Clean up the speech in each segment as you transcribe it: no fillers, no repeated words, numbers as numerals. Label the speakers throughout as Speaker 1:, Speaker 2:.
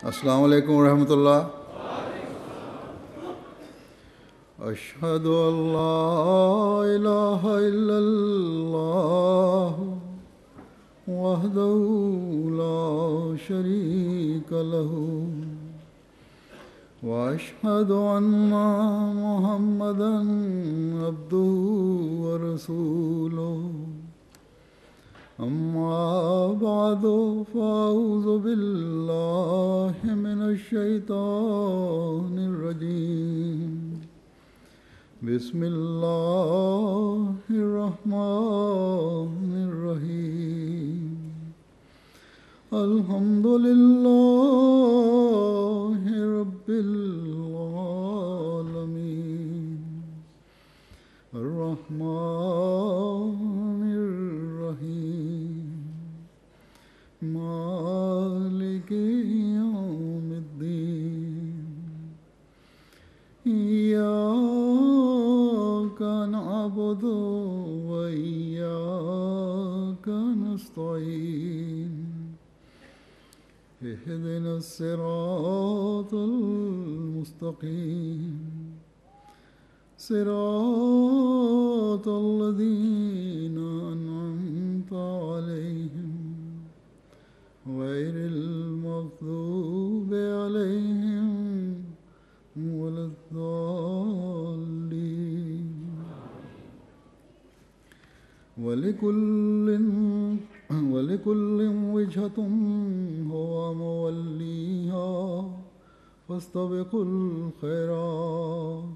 Speaker 1: السلام علیکم ورحمۃ اللہ. اشہد ان لا الہ الا اللہ وحدہ لا شریک لہ واشہد ان محمدا عبدہ ورسولہ. اما بعد فاعوذ باللہ من الشیطان الرجیم. بسم اللہ الرحمن الرحیم. الحمد للہ رب العالمین الرحمن الرحیم مالک یوم الدین. إياك نعبد وإياك نستعين. اهدنا الصراط المستقيم صراط الذين أنعمت عليهم غير المغضوب عليهم ولا الضالين. ولكل وجهة هو موليها فاستبقوا الخيرات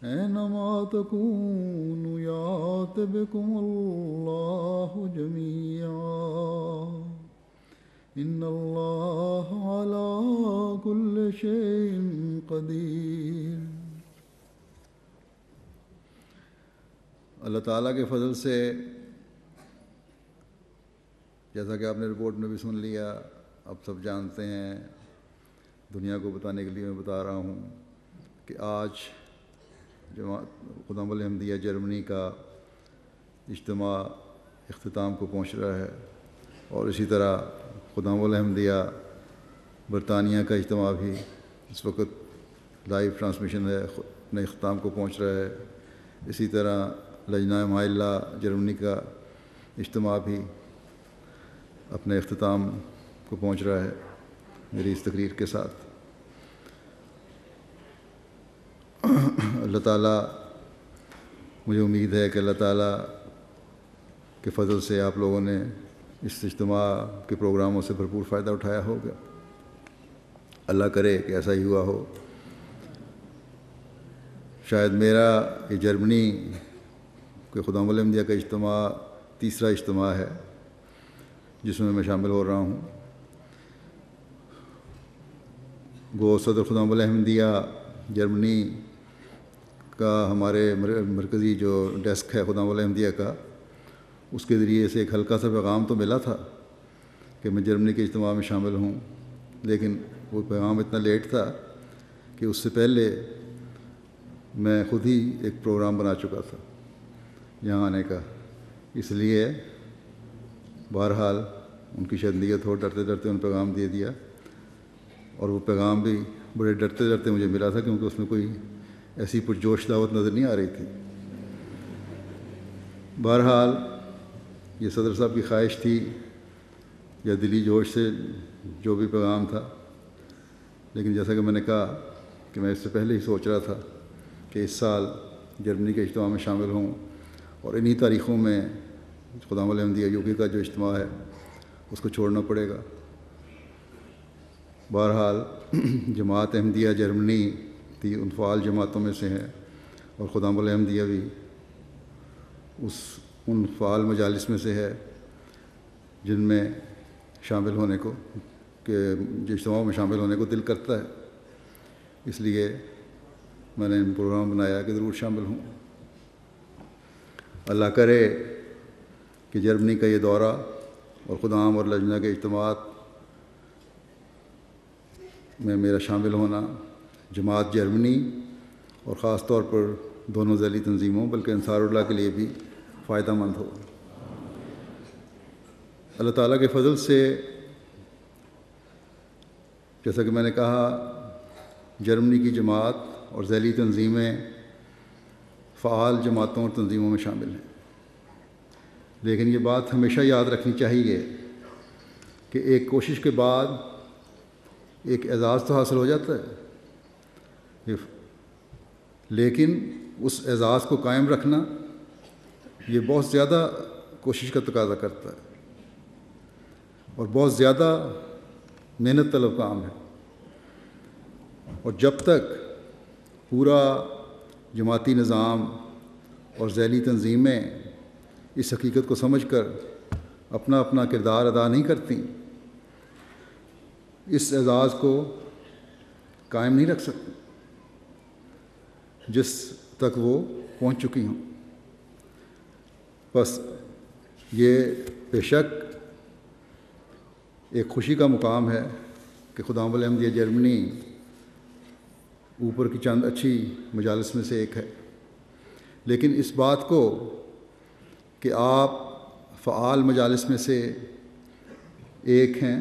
Speaker 1: أينما تكونوا يأت بكم الله جميعا ان اللہ علی کل شیء قدیر. اللہ تعالیٰ کے فضل سے جیسا کہ آپ نے رپورٹ میں بھی سن لیا، اب سب جانتے ہیں، دنیا کو بتانے کے لیے میں بتا رہا ہوں کہ آج جماعت خدام الاحمدیہ جرمنی کا اجتماع اختتام کو پہنچ رہا ہے، اور اسی طرح خدام الاحمدیہ برطانیہ کا اجتماع بھی اس وقت لائیو ٹرانسمیشن ہے، اپنے اختتام کو پہنچ رہا ہے. اسی طرح لجنہ معلّہ جرمنی کا اجتماع بھی اپنے اختتام کو پہنچ رہا ہے میری اس تقریر کے ساتھ. اللہ تعالیٰ، مجھے امید ہے کہ اللہ تعالیٰ کے فضل سے آپ لوگوں نے اس اجتماع کے پروگراموں سے بھرپور فائدہ اٹھایا ہوگا. اللہ کرے کہ ایسا ہی ہوا ہو. شاید میرا یہ جرمنی کے خدام الاحمدیہ کا اجتماع تیسرا اجتماع ہے جس میں میں شامل ہو رہا ہوں. گو صدر خدام الاحمدیہ جرمنی کا ہمارے مرکزی جو ڈیسک ہے خدام الاحمدیہ کا، اس کے ذریعے سے ایک ہلکا سا پیغام تو ملا تھا کہ میں جرمنی کے اجتماع میں شامل ہوں، لیکن وہ پیغام اتنا لیٹ تھا کہ اس سے پہلے میں خود ہی ایک پروگرام بنا چکا تھا یہاں آنے کا. اس لیے بہرحال ان کی شاید نیت ہو، ڈرتے ڈرتے ان پیغام دے دیا، اور وہ پیغام بھی بڑے ڈرتے ڈرتے مجھے ملا تھا کیونکہ اس میں کوئی ایسی پرجوش دعوت نظر نہیں آ رہی تھی. بہرحال یہ صدر صاحب کی خواہش تھی یا دلی جوش سے جو بھی پیغام تھا، لیکن جیسا کہ میں نے کہا کہ میں اس سے پہلے ہی سوچ رہا تھا کہ اس سال جرمنی کے اجتماع میں شامل ہوں، اور انہی تاریخوں میں خدام الاحمدیہ یو کے کا جو اجتماع ہے اس کو چھوڑنا پڑے گا. بہرحال جماعت احمدیہ جرمنی تھی ان فعال جماعتوں میں سے ہے، اور خدام الاحمدیہ بھی ان فعال مجالس میں سے ہے جن میں شامل ہونے کو، کہ جو اجتماع میں شامل ہونے کو دل کرتا ہے. اس لیے میں نے پروگرام بنایا کہ ضرور شامل ہوں. اللہ کرے کہ جرمنی کا یہ دورہ اور خدام اور لجنہ کے اجتماعات میں میرا شامل ہونا جماعت جرمنی اور خاص طور پر دونوں ذیلی تنظیموں بلکہ انصار اللہ کے لیے بھی فائدہ مند ہو. اللہ تعالیٰ کے فضل سے جیسا کہ میں نے کہا، جرمنی کی جماعت اور ذیلی تنظیمیں فعال جماعتوں اور تنظیموں میں شامل ہیں، لیکن یہ بات ہمیشہ یاد رکھنی چاہیے کہ ایک کوشش کے بعد ایک اعزاز تو حاصل ہو جاتا ہے، لیکن اس اعزاز کو قائم رکھنا یہ بہت زیادہ کوشش کا تقاضا کرتا ہے اور بہت زیادہ محنت طلب کام ہے، اور جب تک پورا جماعتی نظام اور ذیلی تنظیمیں اس حقیقت کو سمجھ کر اپنا اپنا کردار ادا نہیں کرتی، اس اعزاز کو قائم نہیں رکھ سکتی جس تک وہ پہنچ چکی ہوں۔ بس یہ بے شک ایک خوشی کا مقام ہے کہ خداوند الاحمدیہ جرمنی اوپر کی چند اچھی مجالس میں سے ایک ہے، لیکن اس بات کو کہ آپ فعال مجالس میں سے ایک ہیں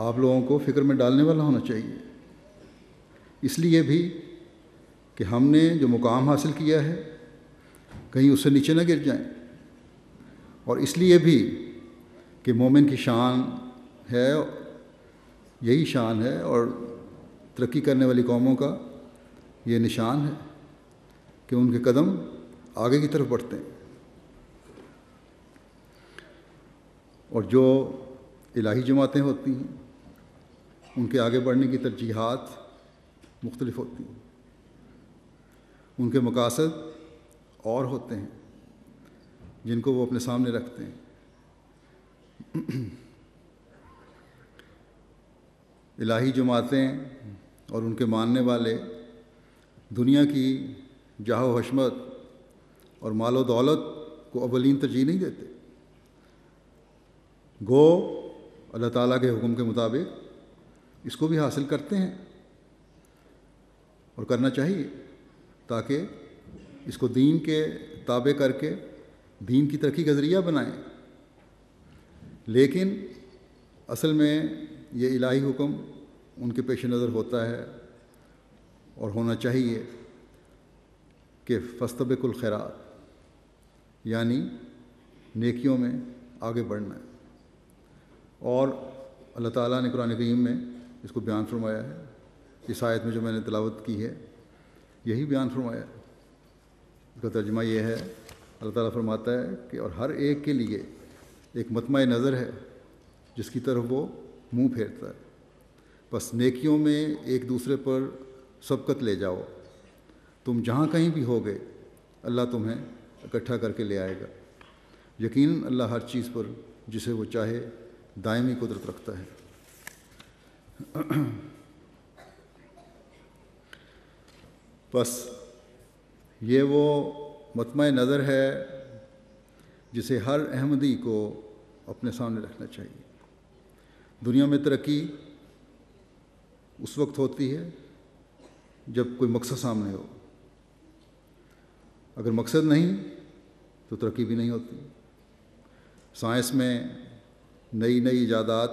Speaker 1: آپ لوگوں کو فکر میں ڈالنے والا ہونا چاہیے، اس لیے بھی کہ ہم نے جو مقام حاصل کیا ہے کہیں اس سے نیچے نہ گر جائیں، اور اس لیے بھی کہ مومن کی شان ہے، یہی شان ہے، اور ترقی کرنے والی قوموں کا یہ نشان ہے کہ ان کے قدم آگے کی طرف بڑھتے ہیں، اور جو الہی جماعتیں ہوتی ہیں ان کے آگے بڑھنے کی ترجیحات مختلف ہوتی ہیں، ان کے مقاصد اور ہوتے ہیں جن کو وہ اپنے سامنے رکھتے ہیں۔ الہی جماعتیں اور ان کے ماننے والے دنیا کی جاہ و حشمت اور مال و دولت کو اولین ترجیح نہیں دیتے، گو اللہ تعالیٰ کے حکم کے مطابق اس کو بھی حاصل کرتے ہیں اور کرنا چاہیے، تاکہ اس کو دین کے تابع کر کے دین کی ترقی کا ذریعہ بنائیں، لیکن اصل میں یہ الہی حکم ان کے پیش نظر ہوتا ہے اور ہونا چاہیے کہ فاستبقوا الخیرات، یعنی نیکیوں میں آگے بڑھنا ہے، اور اللہ تعالیٰ نے قرآن کریم میں اس کو بیان فرمایا ہے، اس آیت میں جو میں نے تلاوت کی ہے یہی بیان فرمایا ہے۔ اس کا ترجمہ یہ ہے، اللہ تعالیٰ فرماتا ہے کہ اور ہر ایک کے لیے ایک مطمع نظر ہے جس کی طرف وہ منہ پھیرتا ہے، بس نیکیوں میں ایک دوسرے پر سبقت لے جاؤ، تم جہاں کہیں بھی ہوگے اللہ تمہیں اکٹھا کر کے لے آئے گا، یقیناً اللہ ہر چیز پر جسے وہ چاہے دائمی قدرت رکھتا ہے۔ بس یہ وہ مطمع نظر ہے جسے ہر احمدی کو اپنے سامنے رکھنا چاہیے۔ دنیا میں ترقی اس وقت ہوتی ہے جب کوئی مقصد سامنے ہو، اگر مقصد نہیں تو ترقی بھی نہیں ہوتی۔ سائنس میں نئی نئی ایجادات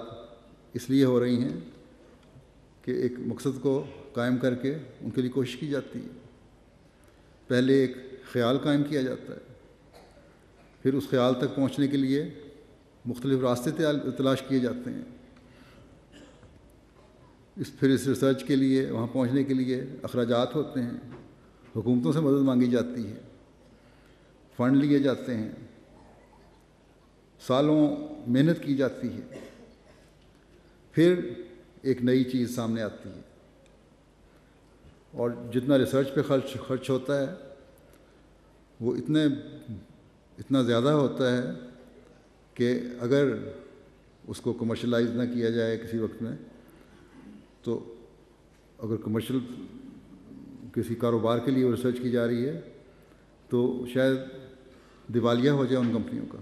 Speaker 1: اس لیے ہو رہی ہیں کہ ایک مقصد کو قائم کر کے ان کے لیے کوشش کی جاتی ہے۔ پہلے ایک خیال قائم کیا جاتا ہے، پھر اس خیال تک پہنچنے کے لیے مختلف راستے تلاش کیے جاتے ہیں، پھر اس ریسرچ کے لیے وہاں پہنچنے کے لیے اخراجات ہوتے ہیں، حکومتوں سے مدد مانگی جاتی ہے، فنڈ لیے جاتے ہیں، سالوں محنت کی جاتی ہے، پھر ایک نئی چیز سامنے آتی ہے، اور جتنا ریسرچ پہ خرچ ہوتا ہے وہ اتنا زیادہ ہوتا ہے کہ اگر اس کو کمرشلائز نہ کیا جائے کسی وقت میں، تو اگر کمرشل کسی کاروبار کے لیے ریسرچ کی جا رہی ہے تو شاید دیوالیہ ہو جائے ان کمپنیوں کا،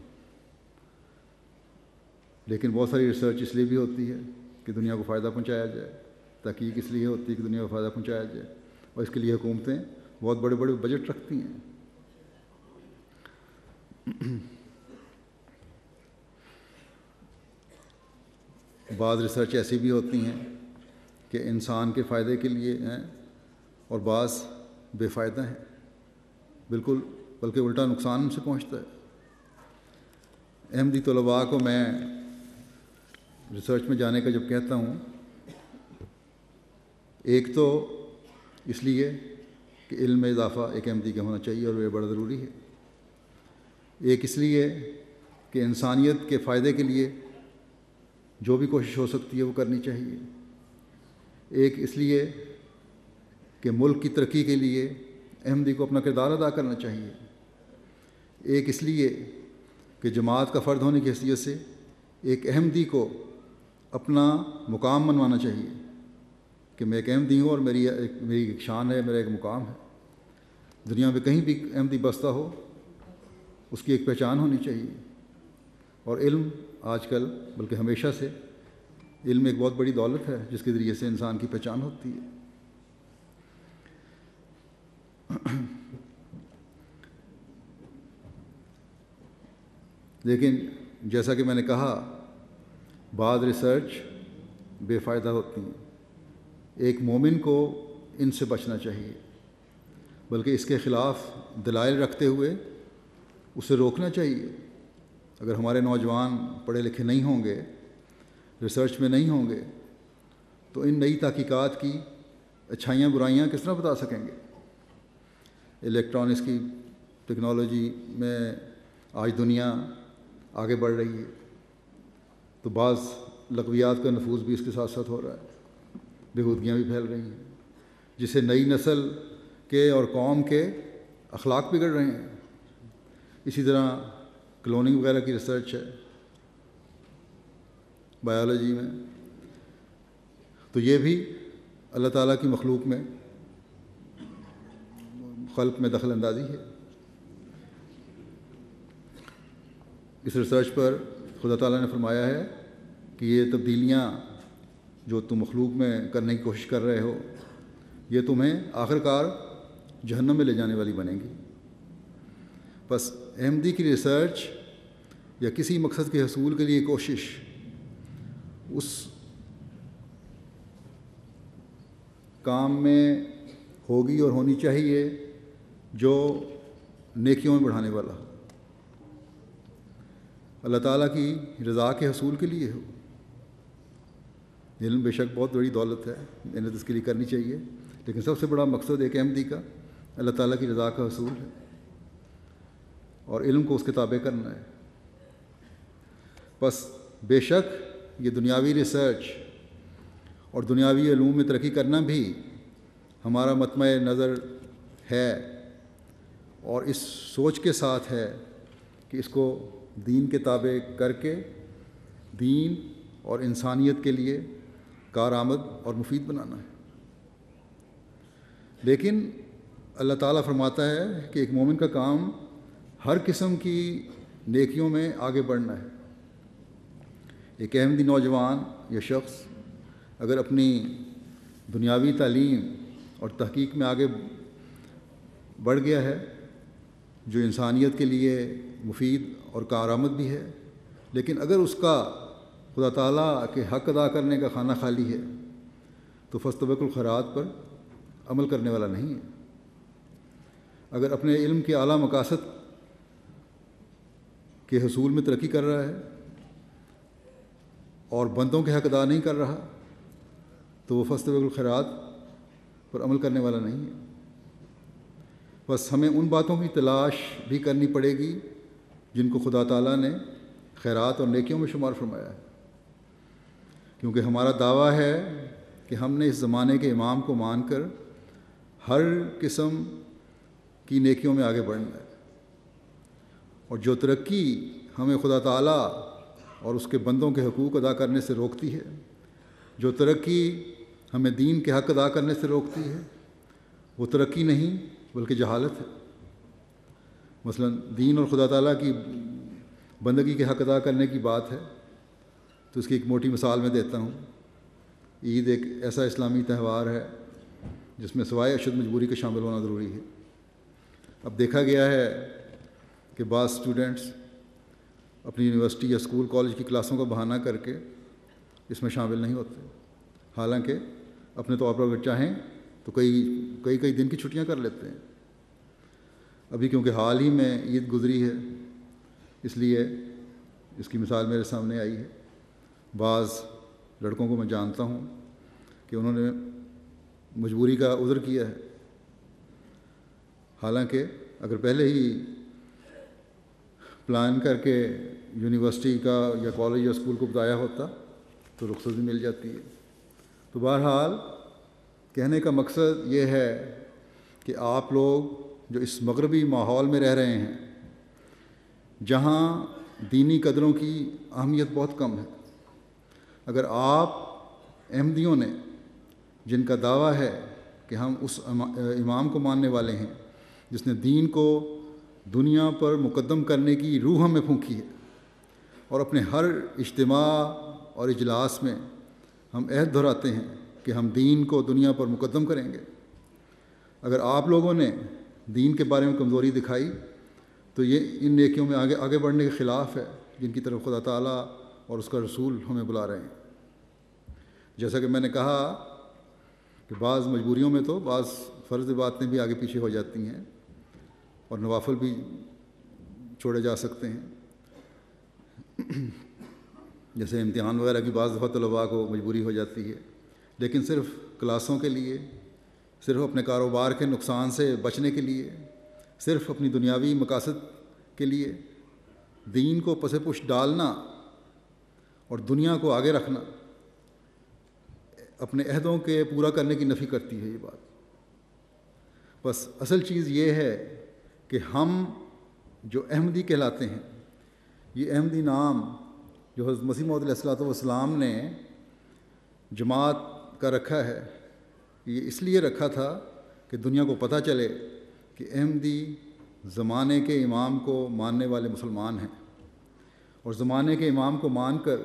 Speaker 1: لیکن بہت ساری ریسرچ اس لیے بھی ہوتی ہے کہ دنیا کو فائدہ پہنچایا جائے، تحقیق اس لیے ہوتی ہے کہ دنیا کو فائدہ پہنچایا جائے، اور اس کے لیے حکومتیں بہت بڑے بڑے بجٹ رکھتی ہیں۔ بعض ریسرچ ایسی بھی ہوتی ہیں کہ انسان کے فائدے کے لیے ہیں اور بعض بے فائدہ ہیں، بالکل بلکہ الٹا نقصان ان سے پہنچتا ہے۔ احمدی طلباء کو میں ریسرچ میں جانے کا جب کہتا ہوں، ایک تو اس لیے کہ علم میں اضافہ ایک احمدی کا ہونا چاہیے اور یہ بڑا ضروری ہے، ایک اس لیے کہ انسانیت کے فائدے کے لیے جو بھی کوشش ہو سکتی ہے وہ کرنی چاہیے، ایک اس لیے کہ ملک کی ترقی کے لیے احمدی کو اپنا کردار ادا کرنا چاہیے، ایک اس لیے کہ جماعت کا فرد ہونے کی حیثیت سے ایک احمدی کو اپنا مقام منوانا چاہیے کہ میں ایک احمدی ہوں اور میری ایک شان ہے، میرا ایک مقام ہے، دنیا میں کہیں بھی احمدی بستا ہو اس کی ایک پہچان ہونی چاہیے۔ اور علم آج کل بلکہ ہمیشہ سے علم ایک بہت بڑی دولت ہے جس کے ذریعے سے انسان کی پہچان ہوتی ہے۔ لیکن جیسا کہ میں نے کہا، بعض ریسرچ بے فائدہ ہوتی ہیں، ایک مومن کو ان سے بچنا چاہیے، بلکہ اس کے خلاف دلائل رکھتے ہوئے اسے روکنا چاہیے۔ اگر ہمارے نوجوان پڑھے لکھے نہیں ہوں گے، ریسرچ میں نہیں ہوں گے، تو ان نئی تحقیقات کی اچھائیاں برائیاں کس طرح بتا سکیں گے؟ الیکٹرانکس کی ٹیکنالوجی میں آج دنیا آگے بڑھ رہی ہے، تو بعض لغویات کا نفوذ بھی اس کے ساتھ ساتھ ہو رہا ہے، بےہودگیاں بھی پھیل رہی ہیں، جس سے نئی نسل کے اور قوم کے اخلاق بگڑ رہے ہیں۔ اسی طرح کلوننگ وغیرہ کی ریسرچ ہے بایولوجی میں، تو یہ بھی اللہ تعالیٰ کی مخلوق میں خلق میں دخل اندازی ہے۔ اس ریسرچ پر خدا تعالیٰ نے فرمایا ہے کہ یہ تبدیلیاں جو تم مخلوق میں کرنے کی کوشش کر رہے ہو، یہ تمہیں آخر کار جہنم میں لے جانے والی بنیں گی۔ بس احمدی کی ریسرچ یا کسی مقصد کے حصول کے لیے کوشش اس کام میں ہوگی اور ہونی چاہیے جو نیکیوں میں بڑھانے والا ہو، اللہ تعالیٰ کی رضا کے حصول کے لیے ہو۔ علم بے شک بہت بڑی دولت ہے، محنت اس کے لیے کرنی چاہیے، لیکن سب سے بڑا مقصد ایک احمدی کا اللہ تعالیٰ کی رضا کا حصول ہے، اور علم کو اس کے تابع کرنا ہے۔ بس بے شک یہ دنیاوی ریسرچ اور دنیاوی علوم میں ترقی کرنا بھی ہمارا مطمع نظر ہے، اور اس سوچ کے ساتھ ہے کہ اس کو دین کے تابع کر کے دین اور انسانیت کے لیے کارآمد اور مفید بنانا ہے۔ لیکن اللہ تعالیٰ فرماتا ہے کہ ایک مومن کا کام ہر قسم کی نیکیوں میں آگے بڑھنا ہے۔ ایک احمدی نوجوان یا شخص اگر اپنی دنیاوی تعلیم اور تحقیق میں آگے بڑھ گیا ہے جو انسانیت کے لیے مفید اور کارآمد بھی ہے، لیکن اگر اس کا خدا تعالیٰ کے حق ادا کرنے کا خانہ خالی ہے تو فاستبقوا الخیرات پر عمل کرنے والا نہیں ہے۔ اگر اپنے علم کے اعلیٰ مقاصد کے حصول میں ترقی کر رہا ہے اور بندوں کے حق ادا نہیں کر رہا تو وہ فاستبقوا الخیرات پر عمل کرنے والا نہیں ہے۔ بس ہمیں ان باتوں کی تلاش بھی کرنی پڑے گی جن کو خدا تعالیٰ نے خیرات اور نیکیوں میں شمار فرمایا ہے، کیونکہ ہمارا دعویٰ ہے کہ ہم نے اس زمانے کے امام کو مان کر ہر قسم کی نیکیوں میں آگے بڑھنا ہے، اور جو ترقی ہمیں خدا تعالیٰ اور اس کے بندوں کے حقوق ادا کرنے سے روکتی ہے، جو ترقی ہمیں دین کے حق ادا کرنے سے روکتی ہے، وہ ترقی نہیں بلکہ جہالت ہے۔ مثلا دین اور خدا تعالیٰ کی بندگی کے حق ادا کرنے کی بات ہے تو اس کی ایک موٹی مثال میں دیتا ہوں۔ عید ایک ایسا اسلامی تہوار ہے جس میں سوائے اشد مجبوری کے شامل ہونا ضروری ہے۔ اب دیکھا گیا ہے کہ بعض اسٹوڈنٹس اپنی یونیورسٹی یا اسکول کالج کی کلاسوں کا بہانہ کر کے اس میں شامل نہیں ہوتے، حالانکہ اپنے طور پر اگر چاہیں تو کئی دن کی چھٹیاں کر لیتے ہیں. ابھی کیونکہ حال ہی میں عید گزری ہے اس لیے اس کی مثال میرے سامنے آئی ہے. بعض لڑکوں کو میں جانتا ہوں کہ انہوں نے مجبوری کا عذر کیا ہے، حالانکہ اگر پہلے ہی پلان کر کے یونیورسٹی کا یا کالج یا اسکول کو بتایا ہوتا تو رخصت بھی مل جاتی ہے. تو بہرحال کہنے کا مقصد یہ ہے کہ آپ لوگ جو اس مغربی ماحول میں رہ رہے ہیں جہاں دینی قدروں کی اہمیت بہت کم ہے، اگر آپ احمدیوں نے جن کا دعویٰ ہے کہ ہم اس امام کو ماننے والے ہیں جس نے دین کو دنیا پر مقدم کرنے کی روح ہمیں پھونکی ہے، اور اپنے ہر اجتماع اور اجلاس میں ہم عہد دہراتے ہیں کہ ہم دین کو دنیا پر مقدم کریں گے، اگر آپ لوگوں نے دین کے بارے میں کمزوری دکھائی تو یہ ان نیکیوں میں آگے بڑھنے کے خلاف ہے جن کی طرف خدا تعالیٰ اور اس کا رسول ہمیں بلا رہے ہیں. جیسا کہ میں نے کہا کہ بعض مجبوریوں میں تو بعض فرض باتیں بھی آگے پیچھے ہو جاتی ہیں اور نوافل بھی چھوڑے جا سکتے ہیں. جیسے امتحان وغیرہ کی بعض دفعہ طلباء کو مجبوری ہو جاتی ہے، لیکن صرف کلاسوں کے لیے، صرف اپنے کاروبار کے نقصان سے بچنے کے لیے، صرف اپنی دنیاوی مقاصد کے لیے دین کو پس پش ڈالنا اور دنیا کو آگے رکھنا اپنے عہدوں کے پورا کرنے کی نفی کرتی ہے یہ بات. بس اصل چیز یہ ہے کہ ہم جو احمدی کہلاتے ہیں، یہ احمدی نام جو حضرت مسیح موعود علیہ السلام نے جماعت کا رکھا ہے، یہ اس لیے رکھا تھا کہ دنیا کو پتہ چلے کہ احمدی زمانے کے امام کو ماننے والے مسلمان ہیں، اور زمانے کے امام کو مان کر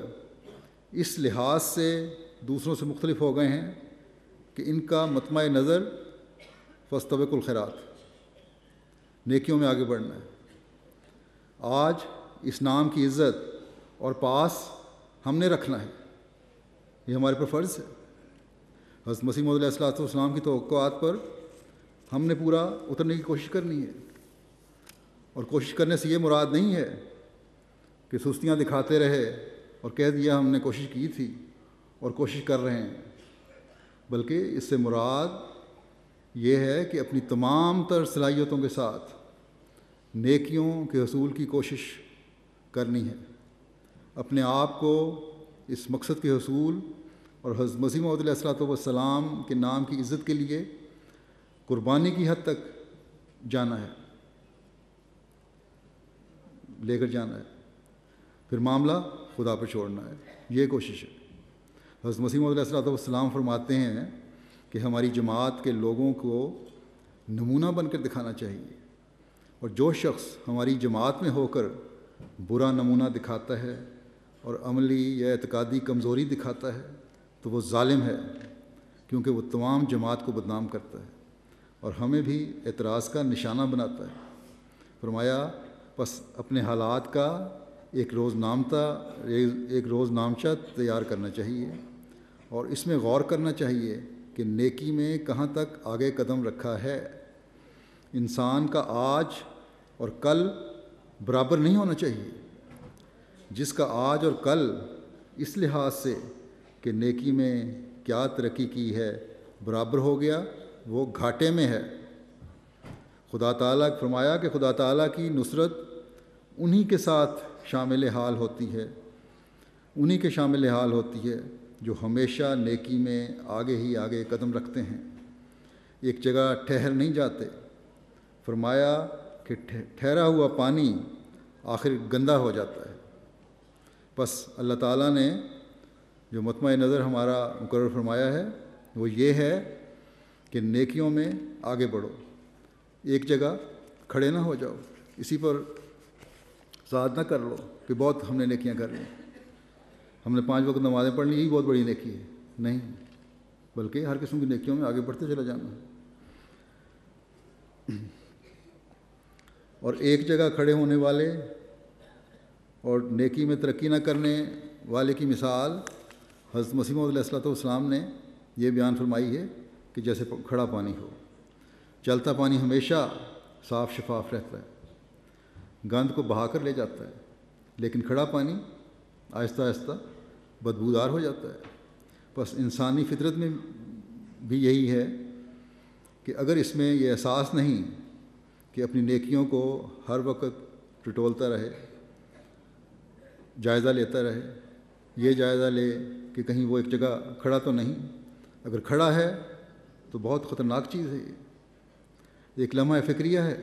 Speaker 1: اس لحاظ سے دوسروں سے مختلف ہو گئے ہیں کہ ان کا مطمع نظر فاستبقوا الخیرات، نیکیوں میں آگے بڑھنا ہے. آج اس نام کی عزت اور پاس ہم نے رکھنا ہے، یہ ہمارے پر فرض ہے. حضرت مسیح موعود علیہ السلام کی توقعات پر ہم نے پورا اترنے کی کوشش کرنی ہے، اور کوشش کرنے سے یہ مراد نہیں ہے کہ سستیاں دکھاتے رہے اور کہہ دیا ہم نے کوشش کی تھی اور کوشش کر رہے ہیں، بلکہ اس سے مراد یہ ہے کہ اپنی تمام تر صلاحیتوں کے ساتھ نیکیوں کے حصول کی کوشش کرنی ہے، اپنے آپ کو اس مقصد کے حصول اور حضرت مسیح موعود علیہ السلام کے نام کی عزت کے لیے قربانی کی حد تک جانا ہے، لے کر جانا ہے، پھر معاملہ خدا پر چھوڑنا ہے. یہ کوشش ہے. حضرت مسیح موعود علیہ السلام فرماتے ہیں کہ ہماری جماعت کے لوگوں کو نمونہ بن کر دکھانا چاہیے، اور جو شخص ہماری جماعت میں ہو کر برا نمونہ دکھاتا ہے اور عملی یا اعتقادی کمزوری دکھاتا ہے تو وہ ظالم ہے، کیونکہ وہ تمام جماعت کو بدنام کرتا ہے اور ہمیں بھی اعتراض کا نشانہ بناتا ہے. فرمایا پس اپنے حالات کا ایک روز نامچہ تیار کرنا چاہیے، اور اس میں غور کرنا چاہیے کہ نیکی میں کہاں تک آگے قدم رکھا ہے. انسان کا آج اور کل برابر نہیں ہونا چاہیے. جس کا آج اور کل اس لحاظ سے کہ نیکی میں کیا ترقی کی ہے برابر ہو گیا، وہ گھاٹے میں ہے. خدا تعالیٰ فرمایا کہ خدا تعالیٰ کی نصرت انہی کے ساتھ شامل حال ہوتی ہے، انہی کے شامل حال ہوتی ہے جو ہمیشہ نیکی میں آگے ہی آگے قدم رکھتے ہیں، ایک جگہ ٹھہر نہیں جاتے. فرمایا کہ ٹھہرا ہوا پانی آخر گندا ہو جاتا ہے. بس اللہ تعالیٰ نے جو مطمع نظر ہمارا مقرر فرمایا ہے وہ یہ ہے کہ نیکیوں میں آگے بڑھو، ایک جگہ کھڑے نہ ہو جاؤ، اسی پر ساتھ نہ کر لو کہ بہت ہم نے نیکیاں کر لیں، ہم نے 5 وقت نمازیں پڑھ لی، یہی بہت بڑی نیکی ہے. نہیں، بلکہ ہر قسم کی نیکیوں میں آگے بڑھتے چلا جانا ہے. اور ایک جگہ کھڑے ہونے والے اور نیکی میں ترقی نہ کرنے والے کی مثال حضرت مسیح موعود علیہ السلام نے یہ بیان فرمائی ہے کہ جیسے کھڑا پانی ہو۔ چلتا پانی ہمیشہ صاف شفاف رہتا ہے، گند کو بہا کر لے جاتا ہے، لیکن کھڑا پانی آہستہ آہستہ بدبودار ہو جاتا ہے۔ بس انسانی فطرت میں بھی یہی ہے کہ اگر اس میں یہ احساس نہیں کہ اپنی نیکیوں کو ہر وقت ٹٹولتا رہے، جائزہ لیتا رہے، یہ جائزہ لے کہ کہیں وہ ایک جگہ کھڑا تو نہیں، اگر کھڑا ہے تو بہت خطرناک چیز ہے، یہ ایک لمحہ فکریہ ہے۔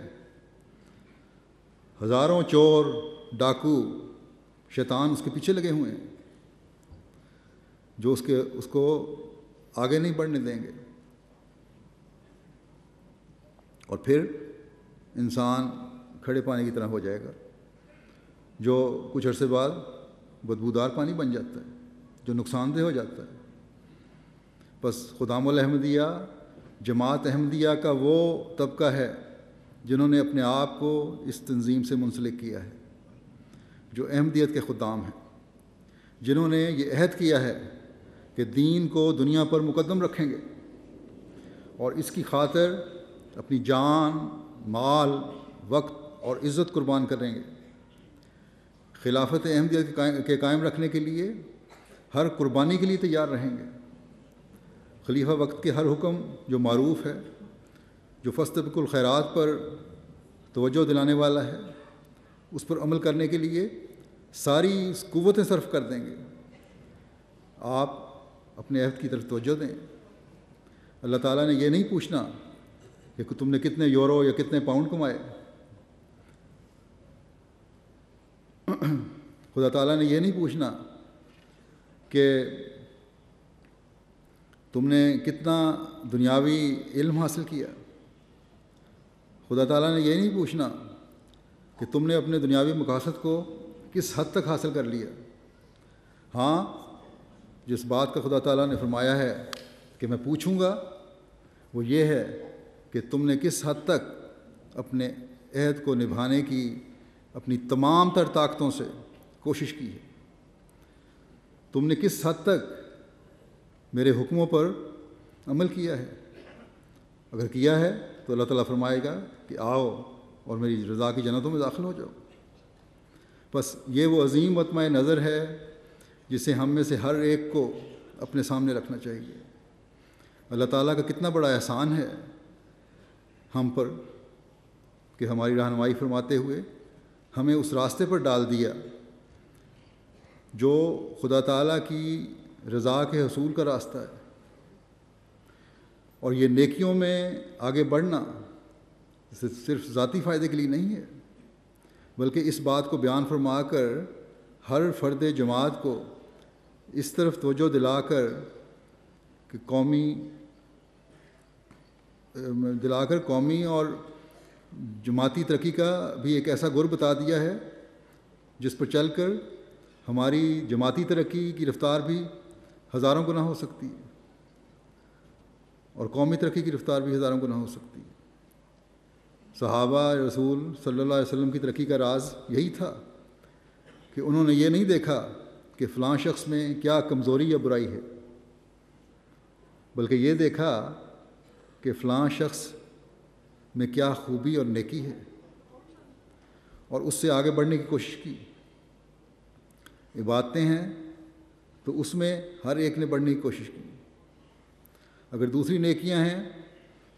Speaker 1: ہزاروں چور، ڈاکو، شیطان اس کے پیچھے لگے ہوئے ہیں جو اس کو آگے نہیں بڑھنے دیں گے، اور پھر انسان کھڑے پانی کی طرح ہو جائے گا جو کچھ عرصے بعد بدبودار پانی بن جاتا ہے، جو نقصان دہ ہو جاتا ہے۔ بس خدام الاحمدیہ جماعت احمدیہ کا وہ طبقہ ہے جنہوں نے اپنے آپ کو اس تنظیم سے منسلک کیا ہے، جو احمدیت کے خدام ہیں، جنہوں نے یہ عہد کیا ہے کہ دین کو دنیا پر مقدم رکھیں گے اور اس کی خاطر اپنی جان، مال، وقت اور عزت قربان کریں گے۔ خلافت احمدیت کے قائم رکھنے کے لیے ہر قربانی کے لیے تیار رہیں گے۔ خلیفہ وقت کے ہر حکم جو معروف ہے، جو فاستبقوا الخیرات پر توجہ دلانے والا ہے، اس پر عمل کرنے کے لیے ساری قوتیں صرف کر دیں گے۔ آپ اپنے عہد کی طرف توجہ دیں۔ اللہ تعالیٰ نے یہ نہیں پوچھنا کہ تم نے کتنے یورو یا کتنے پاؤنڈ کمائے، خدا تعالیٰ نے یہ نہیں پوچھنا کہ تم نے کتنا دنیاوی علم حاصل کیا، خدا تعالیٰ نے یہ نہیں پوچھنا کہ تم نے اپنے دنیاوی مقاصد کو کس حد تک حاصل کر لیا۔ ہاں، جس بات کا خدا تعالیٰ نے فرمایا ہے کہ میں پوچھوں گا وہ یہ ہے کہ تم نے کس حد تک اپنے عہد کو نبھانے کی اپنی تمام تر طاقتوں سے کوشش کی ہے، تم نے کس حد تک میرے حکموں پر عمل کیا ہے۔ اگر کیا ہے تو اللہ تعالیٰ فرمائے گا کہ آؤ اور میری رضا کی جنتوں میں داخل ہو جاؤ۔ بس یہ وہ عظیم مطمع نظر ہے جسے ہم میں سے ہر ایک کو اپنے سامنے رکھنا چاہیے۔ اللہ تعالیٰ کا کتنا بڑا احسان ہے ہم پر کہ ہماری رہنمائی فرماتے ہوئے ہمیں اس راستے پر ڈال دیا جو خدا تعالیٰ کی رضا کے حصول کا راستہ ہے۔ اور یہ نیکیوں میں آگے بڑھنا صرف ذاتی فائدے کے لیے نہیں ہے، بلکہ اس بات کو بیان فرما کر ہر فرد جماعت کو اس طرف توجہ دلا کر کہ قومی اور جماعتی ترقی کا بھی ایک ایسا گر بتا دیا ہے جس پر چل کر ہماری جماعتی ترقی کی رفتار بھی ہزاروں گنا ہو سکتی ہے اور قومی ترقی کی رفتار بھی ہزاروں گنا ہو سکتی ہے۔ صحابہ رسول صلی اللہ علیہ وسلم کی ترقی کا راز یہی تھا کہ انہوں نے یہ نہیں دیکھا کہ فلاں شخص میں کیا کمزوری یا برائی ہے، بلکہ یہ دیکھا کہ فلاں شخص میں کیا خوبی اور نیکی ہے، اور اس سے آگے بڑھنے کی کوشش کی۔ عبادتیں ہیں تو اس میں ہر ایک نے بڑھنے کی کوشش کی، اگر دوسری نیکیاں ہیں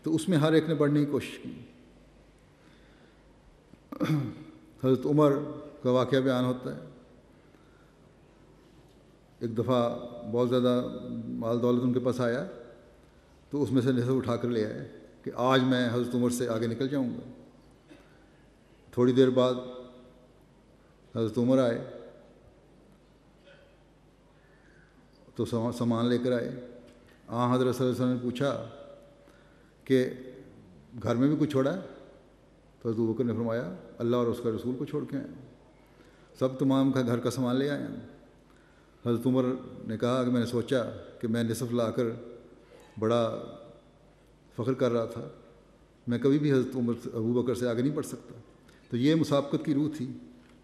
Speaker 1: تو اس میں ہر ایک نے بڑھنے کی کوشش کی۔ حضرت عمر کا واقعہ بیان ہوتا ہے، ایک دفعہ بہت زیادہ مال دولت ان کے پاس آیا تو اس میں سے نصف اٹھا کر لے آئے کہ آج میں حضرت عمر سے آگے نکل جاؤں گا۔ تھوڑی دیر بعد حضرت عمر آئے تو سامان لے کر آئے۔ حضرت صلی اللہ علیہ وسلم نے پوچھا کہ گھر میں بھی کچھ چھوڑا ہے؟ تو حضرت ابوبکر نے فرمایا اللہ اور اس کا رسول کو چھوڑ کے آئے، سب تمام کا گھر کا سامان لے آئے ہیں۔ حضرت عمر نے کہا کہ میں نے سوچا کہ میں نصف لا کر بڑا فخر کر رہا تھا، میں کبھی بھی حضرت ابوبکر سے آگے نہیں بڑھ سکتا۔ تو یہ مسابقت کی روح تھی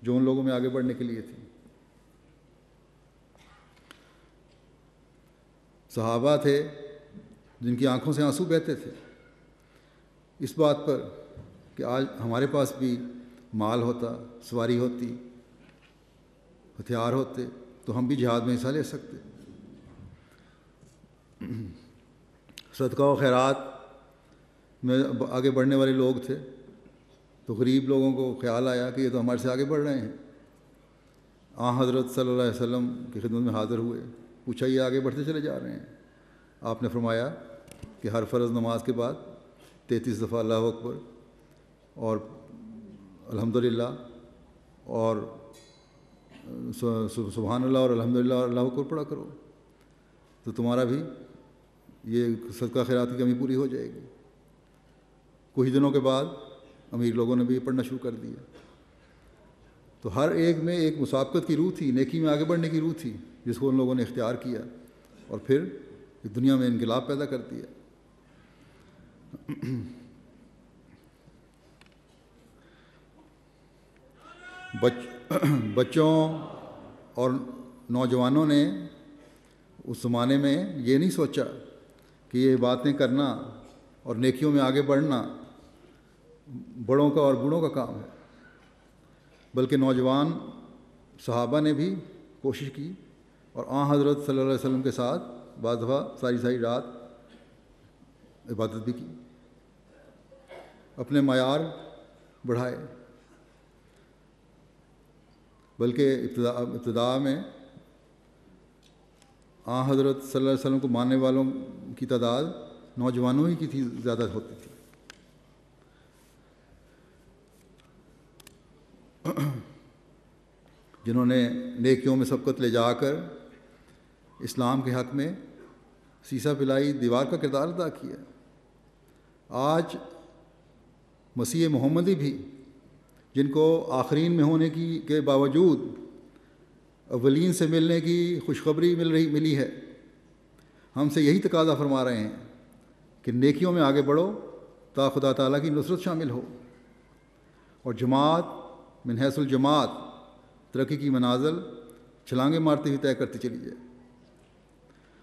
Speaker 1: جو ان لوگوں میں آگے بڑھنے کے لیے تھی۔ صحابہ تھے جن کی آنکھوں سے آنسو بہتے تھے اس بات پر کہ آج ہمارے پاس بھی مال ہوتا، سواری ہوتی، ہتھیار ہوتے تو ہم بھی جہاد میں حصہ لے سکتے۔ صدقہ و خیرات میں آگے بڑھنے والے لوگ تھے، تو غریب لوگوں کو خیال آیا کہ یہ تو ہمارے سے آگے بڑھ رہے ہیں۔ حضرت صلی اللہ علیہ وسلم کی خدمت میں حاضر ہوئے، پوچھا یہ آگے بڑھتے چلے جا رہے ہیں؟ آپ نے فرمایا کہ ہر فرض نماز کے بعد 33 دفعہ اللہ اکبر اور الحمدللہ اور سبحان اللہ اور الحمدللہ اور اللہ اکبر پڑھا کرو، تو تمہارا بھی یہ صدقہ خیرات کی کمی پوری ہو جائے گی۔ کچھ دنوں کے بعد امیر لوگوں نے بھی یہ پڑھنا شروع کر دیا۔ تو ہر ایک میں ایک مسابقت کی روح تھی، نیکی میں آگے بڑھنے کی روح تھی، جس کو ان لوگوں نے اختیار کیا اور پھر دنیا میں انقلاب پیدا کر دیا۔ بچوں اور نوجوانوں نے اس زمانے میں یہ نہیں سوچا کہ یہ باتیں کرنا اور نیکیوں میں آگے بڑھنا بڑوں کا اور بوڑھوں کا کام ہے، بلکہ نوجوان صحابہ نے بھی کوشش کی اور حضرت صلی اللہ علیہ وسلم کے ساتھ بعض دفعہ ساری رات عبادت بھی کی، اپنے معیار بڑھائے۔ بلکہ ابتدا میں حضرت صلی اللہ علیہ وسلم کو ماننے والوں کی تعداد نوجوانوں ہی کی تھی، زیادہ ہوتی تھی۔ جنہوں نے نیکیوں میں سبقت لے جا کر اسلام کے حق میں سیسا پلائی دیوار کا کردار ادا کیا۔ آج مسیح محمدی بھی، جن کو آخرین میں ہونے کے باوجود اولین سے ملنے کی خوشخبری ملی ہے، ہم سے یہی تقاضا فرما رہے ہیں کہ نیکیوں میں آگے بڑھو تا خدا تعالیٰ کی نصرت شامل ہو، اور جماعت من حیث الجماعت ترقی کی منازل چھلانگیں مارتی ہوئی طے کرتی چلی جائے۔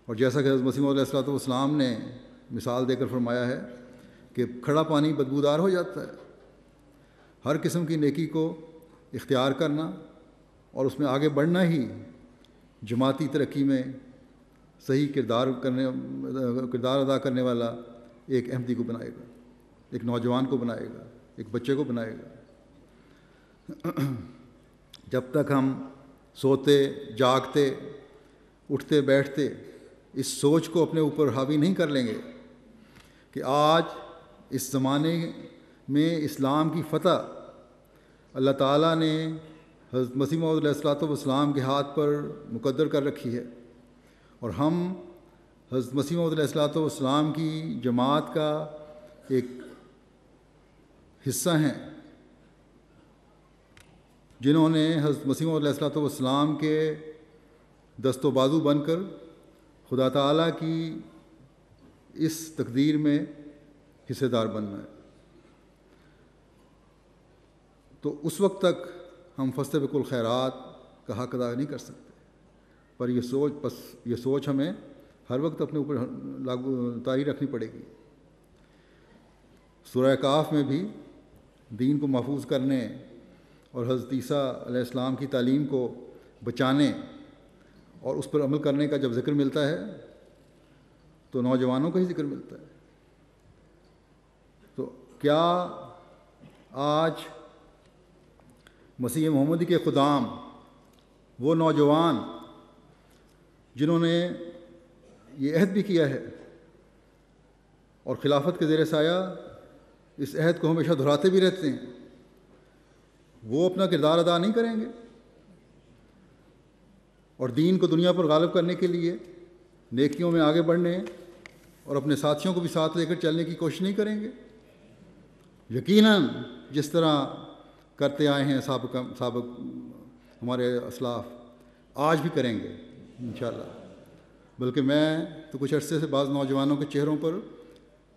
Speaker 1: اور جیسا کہ حضرت مسیح علیہ السلام نے مثال دے کر فرمایا ہے کہ کھڑا پانی بدبودار ہو جاتا ہے۔ ہر قسم کی نیکی کو اختیار کرنا اور اس میں آگے بڑھنا ہی جماعتی ترقی میں صحیح کردار ادا کرنے والا ایک احمدی کو بنائے گا، ایک نوجوان کو بنائے گا، ایک بچے کو بنائے گا۔ جب تک ہم سوتے جاگتے اٹھتے بیٹھتے اس سوچ کو اپنے اوپر حاوی نہیں کر لیں گے کہ آج اس زمانے میں اسلام کی فتح اللہ تعالیٰ نے حضرت مسیح موعود علیہ الصلوۃ والسلام کے ہاتھ پر مقدر کر رکھی ہے، اور ہم حضرت مسیح موعود علیہ الصلوۃ والسلام کی جماعت کا ایک حصہ ہیں، جنہوں نے حضرت مسیح موعود علیہ الصلوۃ والسلام کے دست و بازو بن کر خدا تعالیٰ کی اس تقدیر میں حصے دار بننا ہے۔ تو اس وقت تک ہم فاستبقوا الخیرات کا حق ادا نہیں کر سکتے، پر یہ سوچ ہمیں ہر وقت اپنے اوپر طاری رکھنی پڑے گی۔ سورہ کہف میں بھی دین کو محفوظ کرنے اور حضرت عیسیٰ علیہ السلام کی تعلیم کو بچانے اور اس پر عمل کرنے کا جب ذکر ملتا ہے تو نوجوانوں کا ہی ذکر ملتا ہے۔ تو کیا آج مسیح محمدی کے خدام، وہ نوجوان جنہوں نے یہ عہد بھی کیا ہے اور خلافت کے زیر سایہ اس عہد کو ہمیشہ دہراتے بھی رہتے ہیں، وہ اپنا کردار ادا نہیں کریں گے اور دین کو دنیا پر غالب کرنے کے لیے نیکیوں میں آگے بڑھنے اور اپنے ساتھیوں کو بھی ساتھ لے کر چلنے کی کوشش نہیں کریں گے؟ یقیناً جس طرح کرتے آئے ہیں سابق ہمارے اسلاف، آج بھی کریں گے انشاءاللہ۔ بلکہ میں تو کچھ عرصے سے بعض نوجوانوں کے چہروں پر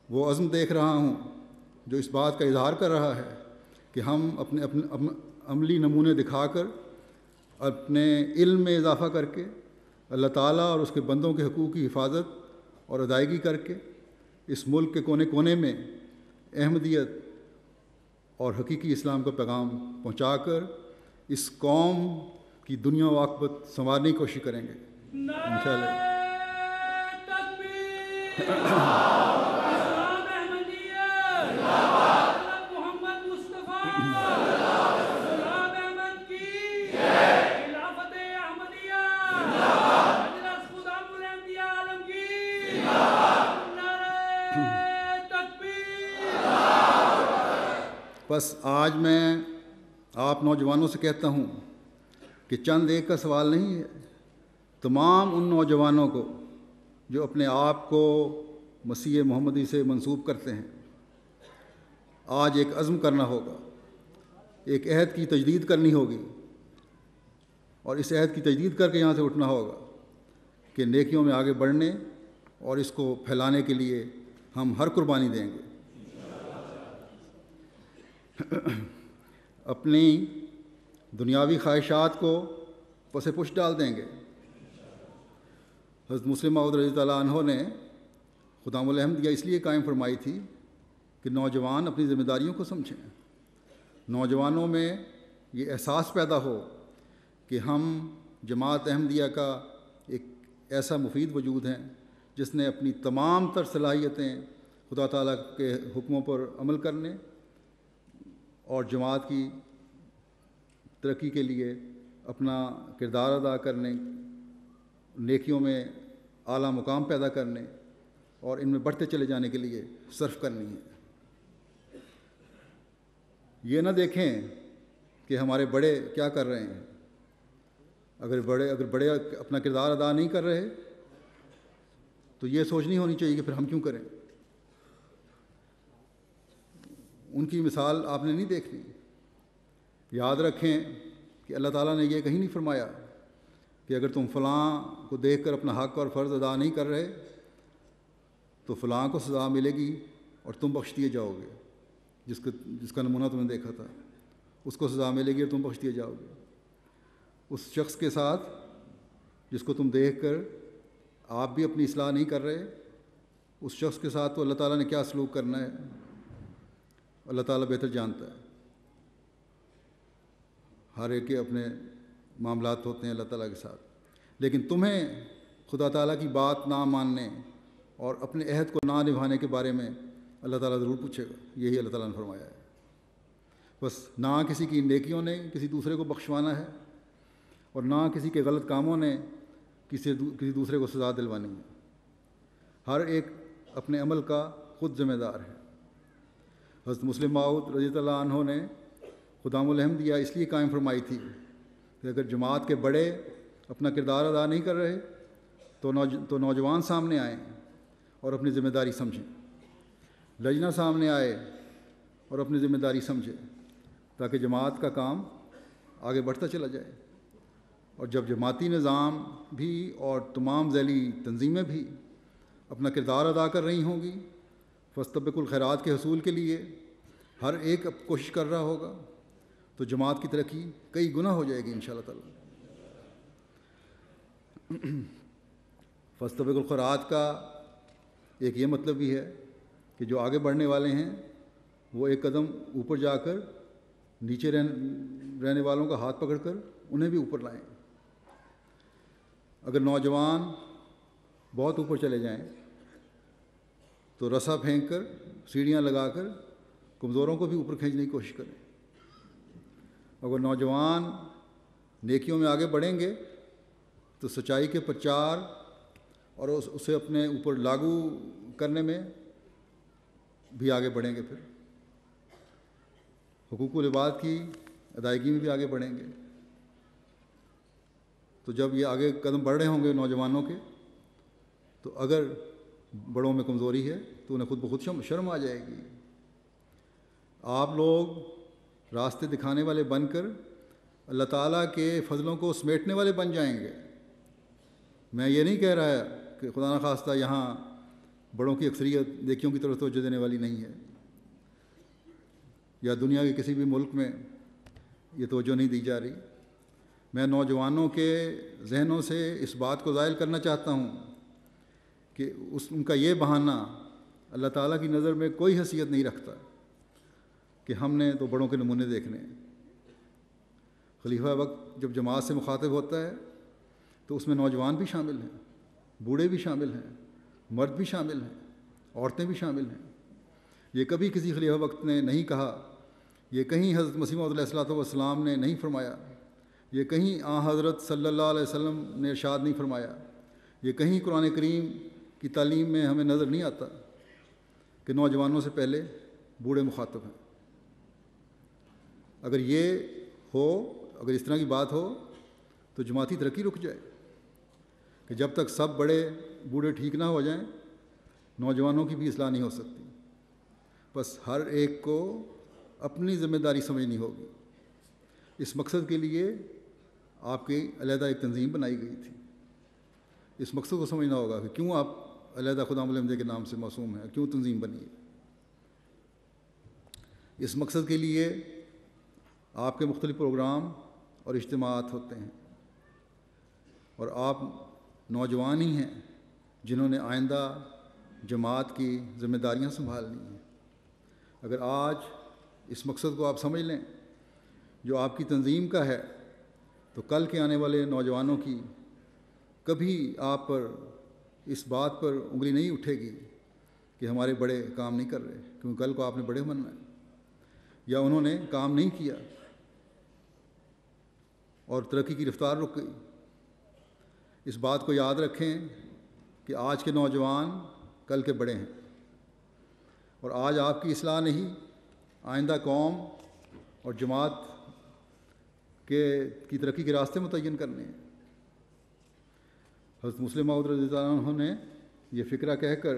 Speaker 1: وہ عزم دیکھ رہا ہوں جو اس بات کا اظہار کر رہا ہے کہ ہم اپنے عملی نمونے دکھا کر، اپنے علم میں اضافہ کر کے، اللہ تعالیٰ اور اس کے بندوں کے حقوق کی حفاظت اور ادائیگی کر کے اس ملک کے کونے کونے میں احمدیت اور حقیقی اسلام کا پیغام پہنچا کر اس قوم کی دنیا و عاقبت سنوارنے کی کوشش کریں گے انشاءاللہ۔ بس آج میں آپ نوجوانوں سے کہتا ہوں کہ چند ایک کا سوال نہیں ہے، تمام ان نوجوانوں کو جو اپنے آپ کو مسیح محمدی سے منسوب کرتے ہیں، آج ایک عزم کرنا ہوگا، ایک عہد کی تجدید کرنی ہوگی، اور اس عہد کی تجدید کر کے یہاں سے اٹھنا ہوگا کہ نیکیوں میں آگے بڑھنے اور اس کو پھیلانے کے لیے ہم ہر قربانی دیں گے، اپنی دنیاوی خواہشات کو پس پش ڈال دیں گے۔ حضرت مسلم موعود رضی اللہ عنہ نے خدام الاحمدیہ اس لیے قائم فرمائی تھی کہ نوجوان اپنی ذمہ داریوں کو سمجھیں، نوجوانوں میں یہ احساس پیدا ہو کہ ہم جماعت احمدیہ کا ایک ایسا مفید وجود ہیں جس نے اپنی تمام تر صلاحیتیں خدا تعالیٰ کے حکموں پر عمل کرنے اور جماعت کی ترقی کے لیے اپنا کردار ادا کرنے، نیکیوں میں اعلیٰ مقام پیدا کرنے اور ان میں بڑھتے چلے جانے کے لیے صرف کرنی ہے۔ یہ نہ دیکھیں کہ ہمارے بڑے کیا کر رہے ہیں، اگر بڑے اپنا کردار ادا نہیں کر رہے تو یہ سوچ نہیں ہونی چاہیے کہ پھر ہم کیوں کریں۔ ان کی مثال آپ نے نہیں دیکھنی۔ یاد رکھیں کہ اللہ تعالیٰ نے یہ کہیں نہیں فرمایا کہ اگر تم فلاں کو دیکھ کر اپنا حق اور فرض ادا نہیں کر رہے تو فلاں کو سزا ملے گی اور تم بخش دیے جاؤ گے، جس کا نمونہ تم نے دیکھا تھا، اس کو سزا ملے گی اور تم بخش دیے جاؤ گے۔ اس شخص کے ساتھ جس کو تم دیکھ کر آپ بھی اپنی اصلاح نہیں کر رہے، اس شخص کے ساتھ تو اللہ تعالیٰ نے کیا سلوک کرنا ہے اللہ تعالیٰ بہتر جانتا ہے۔ ہر ایک کے اپنے معاملات ہوتے ہیں اللہ تعالیٰ کے ساتھ، لیکن تمہیں خدا تعالیٰ کی بات نہ ماننے اور اپنے عہد کو نہ نبھانے کے بارے میں اللہ تعالیٰ ضرور پوچھے گا، یہی اللہ تعالیٰ نے فرمایا ہے۔ بس نہ کسی کی نیکیوں نے کسی دوسرے کو بخشوانا ہے اور نہ کسی کے غلط کاموں نے کسی دوسرے کو سزا دلوانی ہے، ہر ایک اپنے عمل کا خود ذمہ دار ہے۔ حضرت مسلم موعود رضی اللہ عنہ نے خدام الاحمدیہ اس لیے قائم فرمائی تھی کہ اگر جماعت کے بڑے اپنا کردار ادا نہیں کر رہے تو نوجوان سامنے آئیں اور اپنی ذمہ داری سمجھیں، لجنہ سامنے آئے اور اپنی ذمہ داری سمجھے تاکہ جماعت کا کام آگے بڑھتا چلا جائے۔ اور جب جماعتی نظام بھی اور تمام ذیلی تنظیمیں بھی اپنا کردار ادا کر رہی ہوں گی، فاستبقوا الخیرات کے حصول کے لیے ہر ایک اب کوشش کر رہا ہوگا، تو جماعت کی ترقی کئی گنا ہو جائے گی انشاءاللہ تعالی۔ فاستبقوا الخیرات کا ایک یہ مطلب بھی ہے کہ جو آگے بڑھنے والے ہیں وہ ایک قدم اوپر جا کر نیچے رہنے والوں کا ہاتھ پکڑ کر انہیں بھی اوپر لائیں۔ اگر نوجوان بہت اوپر چلے جائیں تو رسا پھینک کر سیڑھیاں لگا کر کمزوروں کو بھی اوپر کھینچنے کی کوشش کریں۔ اگر نوجوان نیکیوں میں آگے بڑھیں گے تو سچائی کے پرچار اور اسے اپنے اوپر لاگو کرنے میں بھی آگے بڑھیں گے، پھر حقوق العباد کی ادائیگی میں بھی آگے بڑھیں گے۔ تو جب یہ آگے قدم بڑھ رہے ہوں گے نوجوانوں کے، تو اگر بڑوں میں کمزوری ہے تو انہیں خود بخود شرم آ جائے گی۔ آپ لوگ راستے دکھانے والے بن کر اللہ تعالیٰ کے فضلوں کو سمیٹنے والے بن جائیں گے۔ میں یہ نہیں کہہ رہا کہ خدا نخواستہ یہاں بڑوں کی اکثریت نیکیوں کی طرف توجہ دینے والی نہیں ہے، یا دنیا کے کسی بھی ملک میں یہ توجہ نہیں دی جا رہی۔ میں نوجوانوں کے ذہنوں سے اس بات کو زائل کرنا چاہتا ہوں کہ ان کا یہ بہانہ اللہ تعالیٰ کی نظر میں کوئی حیثیت نہیں رکھتا کہ ہم نے تو بڑوں کے نمونے دیکھنے ہیں۔ خلیفہ وقت جب جماعت سے مخاطب ہوتا ہے تو اس میں نوجوان بھی شامل ہیں، بوڑھے بھی شامل ہیں، مرد بھی شامل ہیں، عورتیں بھی شامل ہیں۔ یہ کبھی کسی خلیفہ وقت نے نہیں کہا، یہ کہیں حضرت مسیح موعود علیہ الصلوۃ والسلام نے نہیں فرمایا، یہ کہیں حضرت صلی اللہ علیہ وسلم نے ارشاد نہیں فرمایا، یہ کہیں قرآن کریم کی تعلیم میں ہمیں نظر نہیں آتا کہ نوجوانوں سے پہلے بوڑھے مخاطب ہیں۔ اگر یہ ہو، اگر اس طرح کی بات ہو تو جماعتی ترقی رک جائے کہ جب تک سب بڑے بوڑھے ٹھیک نہ ہو جائیں نوجوانوں کی بھی اصلاح نہیں ہو سکتی۔ بس ہر ایک کو اپنی ذمہ داری سمجھنی ہوگی۔ اس مقصد کے لیے آپ کی علیحدہ ایک تنظیم بنائی گئی تھی۔ اس مقصد کو سمجھنا ہوگا کہ کیوں آپ علیحدہ خدام الحمدیہ کے نام سے موسوم ہیں، کیوں تنظیم بنی ہے۔ اس مقصد کے لیے آپ کے مختلف پروگرام اور اجتماعات ہوتے ہیں، اور آپ نوجوان ہی ہیں جنہوں نے آئندہ جماعت کی ذمہ داریاں سنبھالنی ہیں۔ اگر آج اس مقصد کو آپ سمجھ لیں جو آپ کی تنظیم کا ہے، تو کل کے آنے والے نوجوانوں کی کبھی آپ پر اس بات پر انگلی نہیں اٹھے گی کہ ہمارے بڑے کام نہیں کر رہے، کیونکہ کل کو آپ نے بڑے بننا ہے، یا انہوں نے کام نہیں کیا اور ترقی کی رفتار رک گئی۔ اس بات کو یاد رکھیں کہ آج کے نوجوان کل کے بڑے ہیں، اور آج آپ کی اصلاح نہیں، آئندہ قوم اور جماعت کی ترقی کے راستے متعین کرنے ہیں۔ حضرت مسلم موعود رضی اللہ عنہ نے یہ فکرہ کہہ کر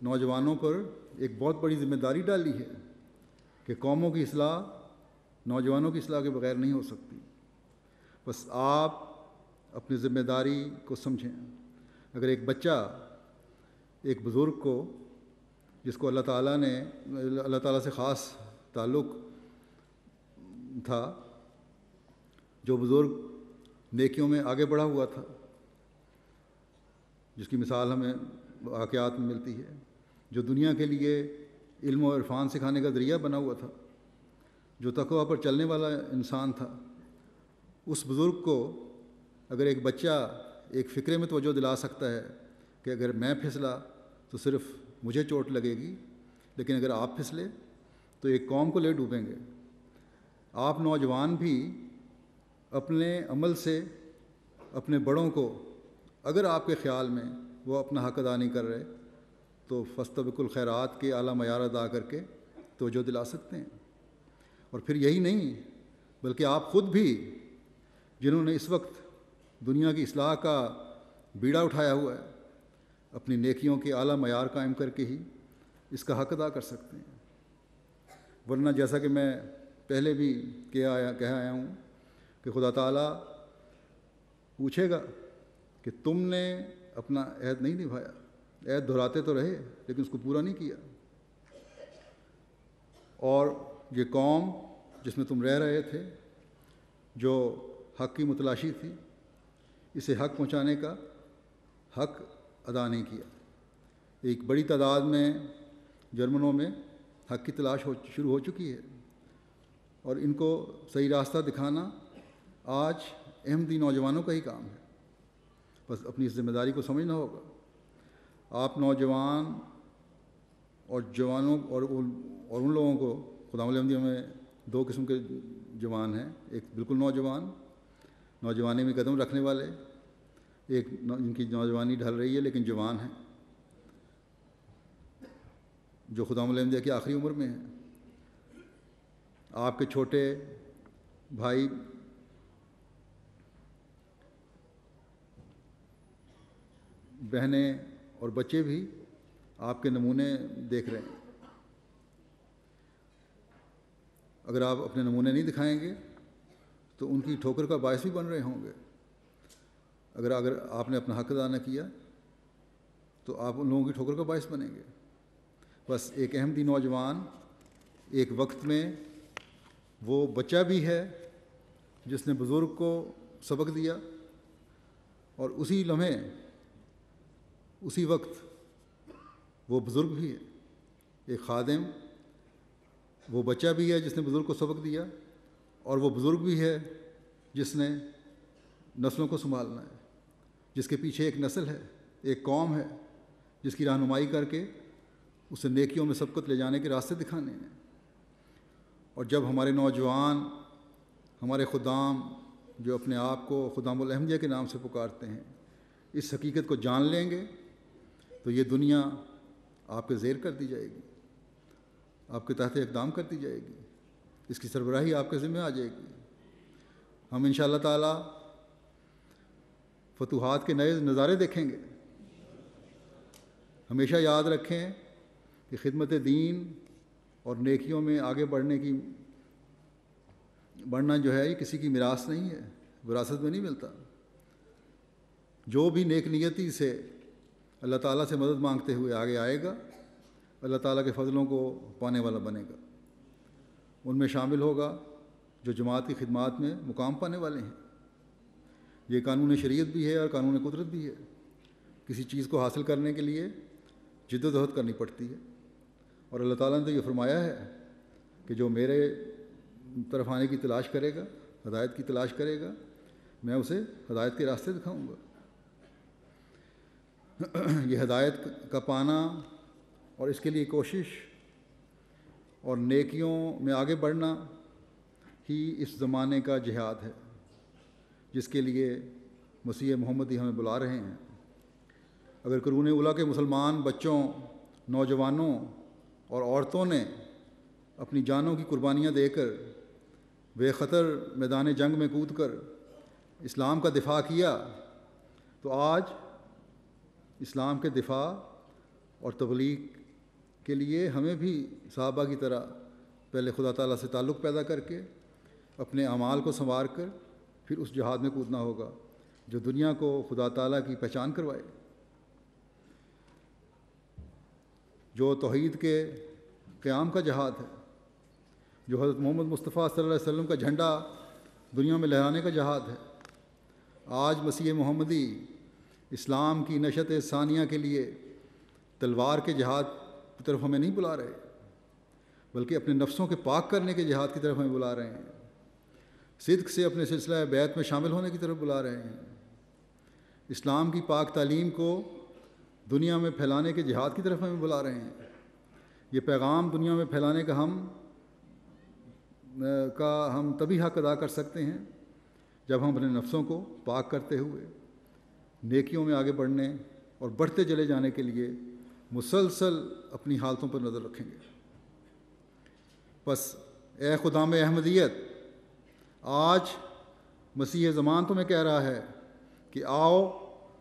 Speaker 1: نوجوانوں پر ایک بہت بڑی ذمہ داری ڈالی ہے کہ قوموں کی اصلاح نوجوانوں کی اصلاح کے بغیر نہیں ہو سکتی۔ بس آپ اپنی ذمہ داری کو سمجھیں۔ اگر ایک بچہ ایک بزرگ کو، جس کو اللہ تعالیٰ سے خاص تعلق تھا، جو بزرگ نیکیوں میں آگے بڑھا ہوا تھا، جس کی مثال ہمیں واقعات میں ملتی ہے، جو دنیا کے لیے علم و عرفان سکھانے کا ذریعہ بنا ہوا تھا، جو تقویٰ پر چلنے والا انسان تھا، اس بزرگ کو اگر ایک بچہ ایک فکرے میں توجہ دلا سکتا ہے کہ اگر میں پھسلا تو صرف مجھے چوٹ لگے گی، لیکن اگر آپ پھسلے تو ایک قوم کو لے ڈوبیں گے۔ آپ نوجوان بھی اپنے عمل سے اپنے بڑوں کو، اگر آپ کے خیال میں وہ اپنا حق ادا نہیں کر رہے، تو فاستبقوا الخیرات کے اعلیٰ معیار ادا کر کے توجہ دلا سکتے ہیں۔ اور پھر یہی نہیں بلکہ آپ خود بھی، جنہوں نے اس وقت دنیا کی اصلاح کا بیڑا اٹھایا ہوا ہے، اپنی نیکیوں کے اعلیٰ معیار قائم کر کے ہی اس کا حق ادا کر سکتے ہیں۔ ورنہ جیسا کہ میں پہلے بھی کہہ آیا ہوں کہ خدا تعالیٰ پوچھے گا کہ تم نے اپنا عہد نہیں نبھایا، عہد دہراتے تو رہے لیکن اس کو پورا نہیں کیا، اور یہ قوم جس میں تم رہ رہے تھے، جو حق کی متلاشی تھی، اسے حق پہنچانے کا حق ادا نہیں کیا۔ ایک بڑی تعداد میں جرمنوں میں حق کی تلاش شروع ہو چکی ہے، اور ان کو صحیح راستہ دکھانا آج احمدی نوجوانوں کا ہی کام ہے۔ بس اپنی اس ذمہ داری کو سمجھنا ہوگا۔ آپ نوجوان اور جوانوں اور ان لوگوں کو، خدام الحمدیہ میں دو قسم کے جوان ہیں، ایک بالکل نوجوانی میں قدم رکھنے والے، ایک جن کی نوجوانی ڈھل رہی ہے لیکن جوان ہیں، جو خدام الحمدیہ کی آخری عمر میں ہیں۔ آپ کے چھوٹے بھائی بہنیں اور بچے بھی آپ کے نمونے دیکھ رہے ہیں۔ اگر آپ اپنے نمونے نہیں دکھائیں گے تو ان کی ٹھوکر کا باعث بھی بن رہے ہوں گے۔ اگر آپ نے اپنا حق ادا نہ کیا تو آپ ان لوگوں کی ٹھوکر کا باعث بنیں گے۔ بس ایک احمدی نوجوان ایک وقت میں وہ بچہ بھی ہے جس نے بزرگ کو سبق دیا، اور اسی لمحے اسی وقت وہ بزرگ بھی ہے، ایک خادم وہ بچہ بھی ہے جس نے بزرگ کو سبق دیا، اور وہ بزرگ بھی ہے جس نے نسلوں کو سنبھالنا ہے، جس کے پیچھے ایک نسل ہے، ایک قوم ہے، جس کی رہنمائی کر کے اسے نیکیوں میں سبقت لے جانے کے راستے دکھانے ہیں۔ اور جب ہمارے نوجوان، ہمارے خدام جو اپنے آپ کو خدام الاحمدیہ کے نام سے پکارتے ہیں، اس حقیقت کو جان لیں گے تو یہ دنیا آپ کے زیر کر دی جائے گی، آپ کے تحت اقدام کر دی جائے گی، اس کی سربراہی آپ کے ذمہ آ جائے گی۔ ہم انشاءاللہ تعالی فتوحات کے نئے نظارے دیکھیں گے۔ ہمیشہ یاد رکھیں کہ خدمت دین اور نیکیوں میں آگے بڑھنا جو ہے یہ کسی کی میراث نہیں ہے، وراثت میں نہیں ملتا۔ جو بھی نیک نیتی سے اللہ تعالیٰ سے مدد مانگتے ہوئے آگے آئے گا، اللہ تعالیٰ کے فضلوں کو پانے والا بنے گا، ان میں شامل ہوگا جو جماعت کی خدمات میں مقام پانے والے ہیں۔ یہ قانون شریعت بھی ہے اور قانون قدرت بھی ہے۔ کسی چیز کو حاصل کرنے کے لیے جد و جہد کرنی پڑتی ہے، اور اللہ تعالیٰ نے تو یہ فرمایا ہے کہ جو میرے طرف آنے کی تلاش کرے گا، ہدایت کی تلاش کرے گا، میں اسے ہدایت کے راستے دکھاؤں گا۔ یہ ہدایت کا پانا اور اس کے لیے کوشش اور نیکیوں میں آگے بڑھنا ہی اس زمانے کا جہاد ہے، جس کے لیے مسیح محمدی ہمیں بلا رہے ہیں۔ اگر قرون اولیٰ کے مسلمان بچوں، نوجوانوں اور عورتوں نے اپنی جانوں کی قربانیاں دے کر بے خطر میدان جنگ میں کود کر اسلام کا دفاع کیا، تو آج اسلام کے دفاع اور تبلیغ کے لیے ہمیں بھی صحابہ کی طرح پہلے خدا تعالیٰ سے تعلق پیدا کر کے اپنے اعمال کو سنوار کر پھر اس جہاد میں کودنا ہوگا جو دنیا کو خدا تعالیٰ کی پہچان کروائے، جو توحید کے قیام کا جہاد ہے، جو حضرت محمد مصطفیٰ صلی اللہ علیہ وسلم کا جھنڈا دنیا میں لہرانے کا جہاد ہے۔ آج مسیح محمدی اسلام کی نشت ثانیہ کے لیے تلوار کے جہاد کی طرف ہمیں نہیں بلا رہے، بلکہ اپنے نفسوں کے پاک کرنے کے جہاد کی طرف ہمیں بلا رہے ہیں، صدق سے اپنے سلسلہ بیعت میں شامل ہونے کی طرف بلا رہے ہیں، اسلام کی پاک تعلیم کو دنیا میں پھیلانے کے جہاد کی طرف ہمیں بلا رہے ہیں۔ یہ پیغام دنیا میں پھیلانے کا ہم تبھی حق ادا کر سکتے ہیں جب ہم اپنے نفسوں کو پاک کرتے ہوئے نیکیوں میں آگے بڑھنے اور بڑھتے چلے جانے کے لیے مسلسل اپنی حالتوں پر نظر رکھیں گے۔ بس اے خدام احمدیت، آج مسیح زمان تمہیں کہہ رہا ہے کہ آؤ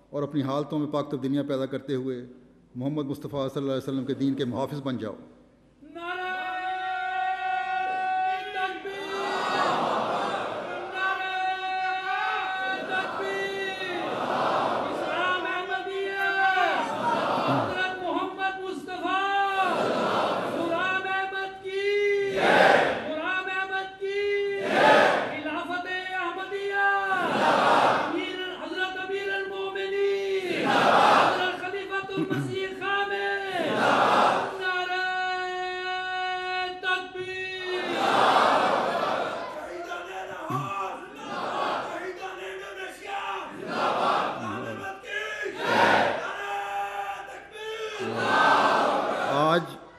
Speaker 1: اور اپنی حالتوں میں پاک تبدیلیاں پیدا کرتے ہوئے محمد مصطفیٰ صلی اللہ علیہ وسلم کے دین کے محافظ بن جاؤ۔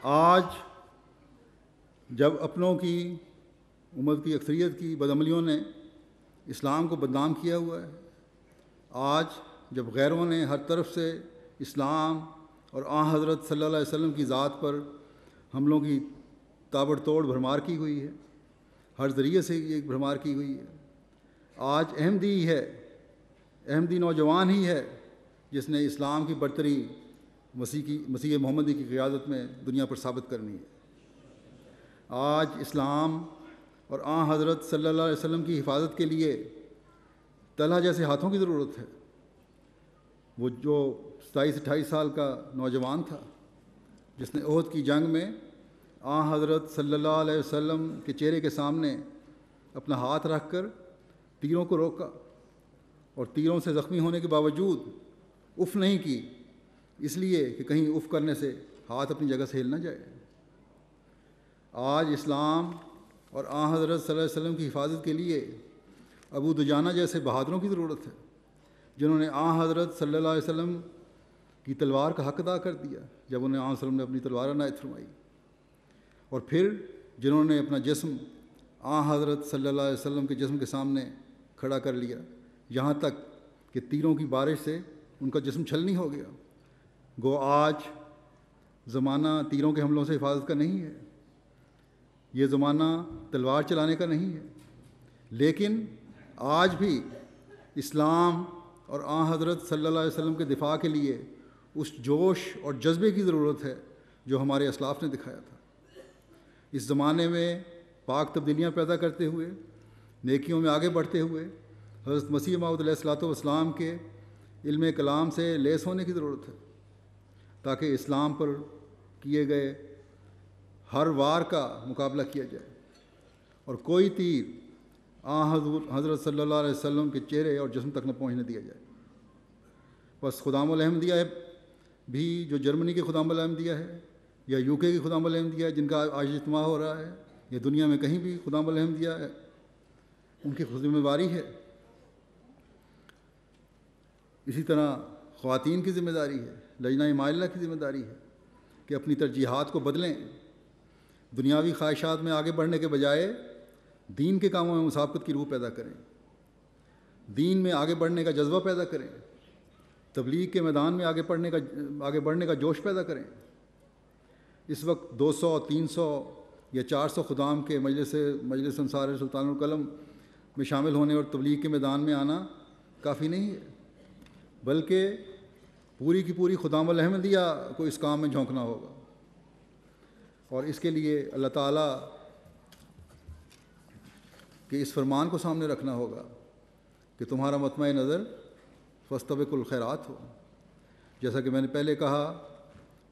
Speaker 1: آج جب اپنوں کی امت کی اکثریت کی بدعملیوں نے اسلام کو بدنام کیا ہوا ہے، آج جب غیروں نے ہر طرف سے اسلام اور آن حضرت صلی اللہ علیہ وسلم کی ذات پر حملوں کی تابڑ توڑ بھرمار کی ہوئی ہے، ہر ذریعے سے یہ بھرمار کی ہوئی ہے، آج احمدی ہی ہے، احمدی نوجوان ہی ہے جس نے اسلام کی برتری مسیح محمدی کی قیادت میں دنیا پر ثابت کرنی ہے۔ آج اسلام اور آن حضرت صلی اللہ علیہ وسلم کی حفاظت کے لیے طلحہ جیسے ہاتھوں کی ضرورت ہے۔ وہ جو 27-28 سال کا نوجوان تھا جس نے احد کی جنگ میں آن حضرت صلی اللہ علیہ وسلم کے چہرے کے سامنے اپنا ہاتھ رکھ کر تیروں کو روکا اور تیروں سے زخمی ہونے کے باوجود اف نہیں کی اس لیے کہ کہیں اف کرنے سے ہاتھ اپنی جگہ سے ہل نہ جائے۔ آج اسلام اور حضرت صلی اللہ علیہ وسلم کی حفاظت کے لیے ابو دجانہ جیسے بہادروں کی ضرورت ہے، جنہوں نے حضرت صلی اللہ علیہ وسلم کی تلوار کا حق ادا کر دیا جب انہیں وسلم نے اپنی تلوار عنایت فرمائی، اور پھر جنہوں نے اپنا جسم حضرت صلی اللہ علیہ وسلم کے جسم کے سامنے کھڑا کر لیا، یہاں تک کہ تیروں کی بارش سے ان کا جسم چھلنی ہو گیا۔ گو آج زمانہ تیروں کے حملوں سے حفاظت کا نہیں ہے، یہ زمانہ تلوار چلانے کا نہیں ہے، لیکن آج بھی اسلام اور حضرت صلی اللہ علیہ وسلم کے دفاع کے لیے اس جوش اور جذبے کی ضرورت ہے جو ہمارے اسلاف نے دکھایا تھا۔ اس زمانے میں پاک تبدیلیاں پیدا کرتے ہوئے، نیکیوں میں آگے بڑھتے ہوئے حضرت مسیح موعود علیہ الصلوۃ والسلام کے علم کلام سے لیس ہونے کی ضرورت ہے، تاکہ اسلام پر کیے گئے ہر وار کا مقابلہ کیا جائے اور کوئی تیر حضرت صلی اللہ علیہ وسلم کے چہرے اور جسم تک نہ پہنچنے دیا جائے۔ بس خدام الاحمدیہ بھی جو جرمنی کے خدام الاحمدیہ ہے یا UK کی خدام الاحمدیہ ہے، جن کا آج اجتماع ہو رہا ہے، یا دنیا میں کہیں بھی خدام الاحمدیہ ہے، ان کی خود ذمہ داری ہے۔ اسی طرح خواتین کی ذمہ داری ہے، لجنہ مائلہ کی ذمہ داری ہے کہ اپنی ترجیحات کو بدلیں، دنیاوی خواہشات میں آگے بڑھنے کے بجائے دین کے کاموں میں مسابقت کی روح پیدا کریں، دین میں آگے بڑھنے کا جذبہ پیدا کریں، تبلیغ کے میدان میں آگے بڑھنے کا جوش پیدا کریں۔ اس وقت 200 300 یا 400 خدام کے مجلس انصار سلطان القلم میں شامل ہونے اور تبلیغ کے میدان میں آنا کافی نہیں ہے، بلکہ پوری کی پوری خدام الاحمدیہ کو اس کام میں جھونکنا ہوگا، اور اس کے لیے اللہ تعالیٰ کے اس فرمان کو سامنے رکھنا ہوگا کہ تمہارا مطمع نظر فاستبقوا الخیرات ہو۔ جیسا کہ میں نے پہلے کہا،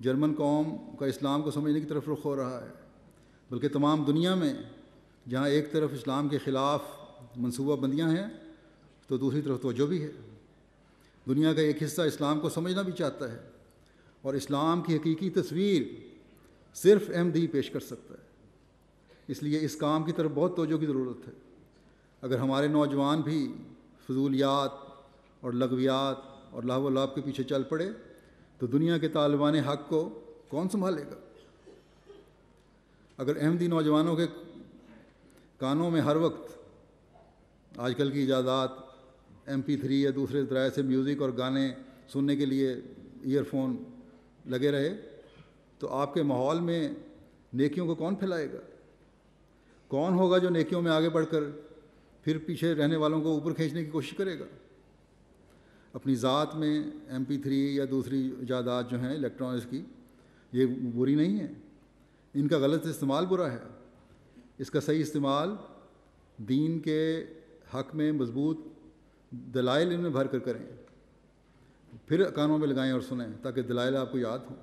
Speaker 1: جرمن قوم کا اسلام کو سمجھنے کی طرف رخ ہو رہا ہے، بلکہ تمام دنیا میں جہاں ایک طرف اسلام کے خلاف منصوبہ بندیاں ہیں تو دوسری طرف توجہ بھی ہے۔ دنیا کا ایک حصہ اسلام کو سمجھنا بھی چاہتا ہے، اور اسلام کی حقیقی تصویر صرف احمدی پیش کر سکتا ہے۔ اس لیے اس کام کی طرف بہت توجہ کی ضرورت ہے۔ اگر ہمارے نوجوان بھی فضولیات اور لغویات اور لہو و لعب کے پیچھے چل پڑے تو دنیا کے طالبان حق کو کون سنبھالے گا؟ اگر احمدی نوجوانوں کے کانوں میں ہر وقت آج کل کی ایجادات MP3 یا دوسرے ذرائع سے میوزک اور گانے سننے کے لیے ایئر فون لگے رہے تو آپ کے ماحول میں نیکیوں کو کون پھیلائے گا؟ کون ہوگا جو نیکیوں میں آگے بڑھ کر پھر پیچھے رہنے والوں کو اوپر کھینچنے کی کوشش کرے گا؟ اپنی ذات میں MP3 یا دوسری ایجادات جو ہیں الیکٹرانکس کی، یہ بری نہیں ہے، ان کا غلط استعمال برا ہے۔ اس کا صحیح استعمال دین کے حق میں مضبوط دلائل ان میں بھر کر کریں، پھر کانوں میں لگائیں اور سنیں تاکہ دلائل آپ کو یاد ہوں۔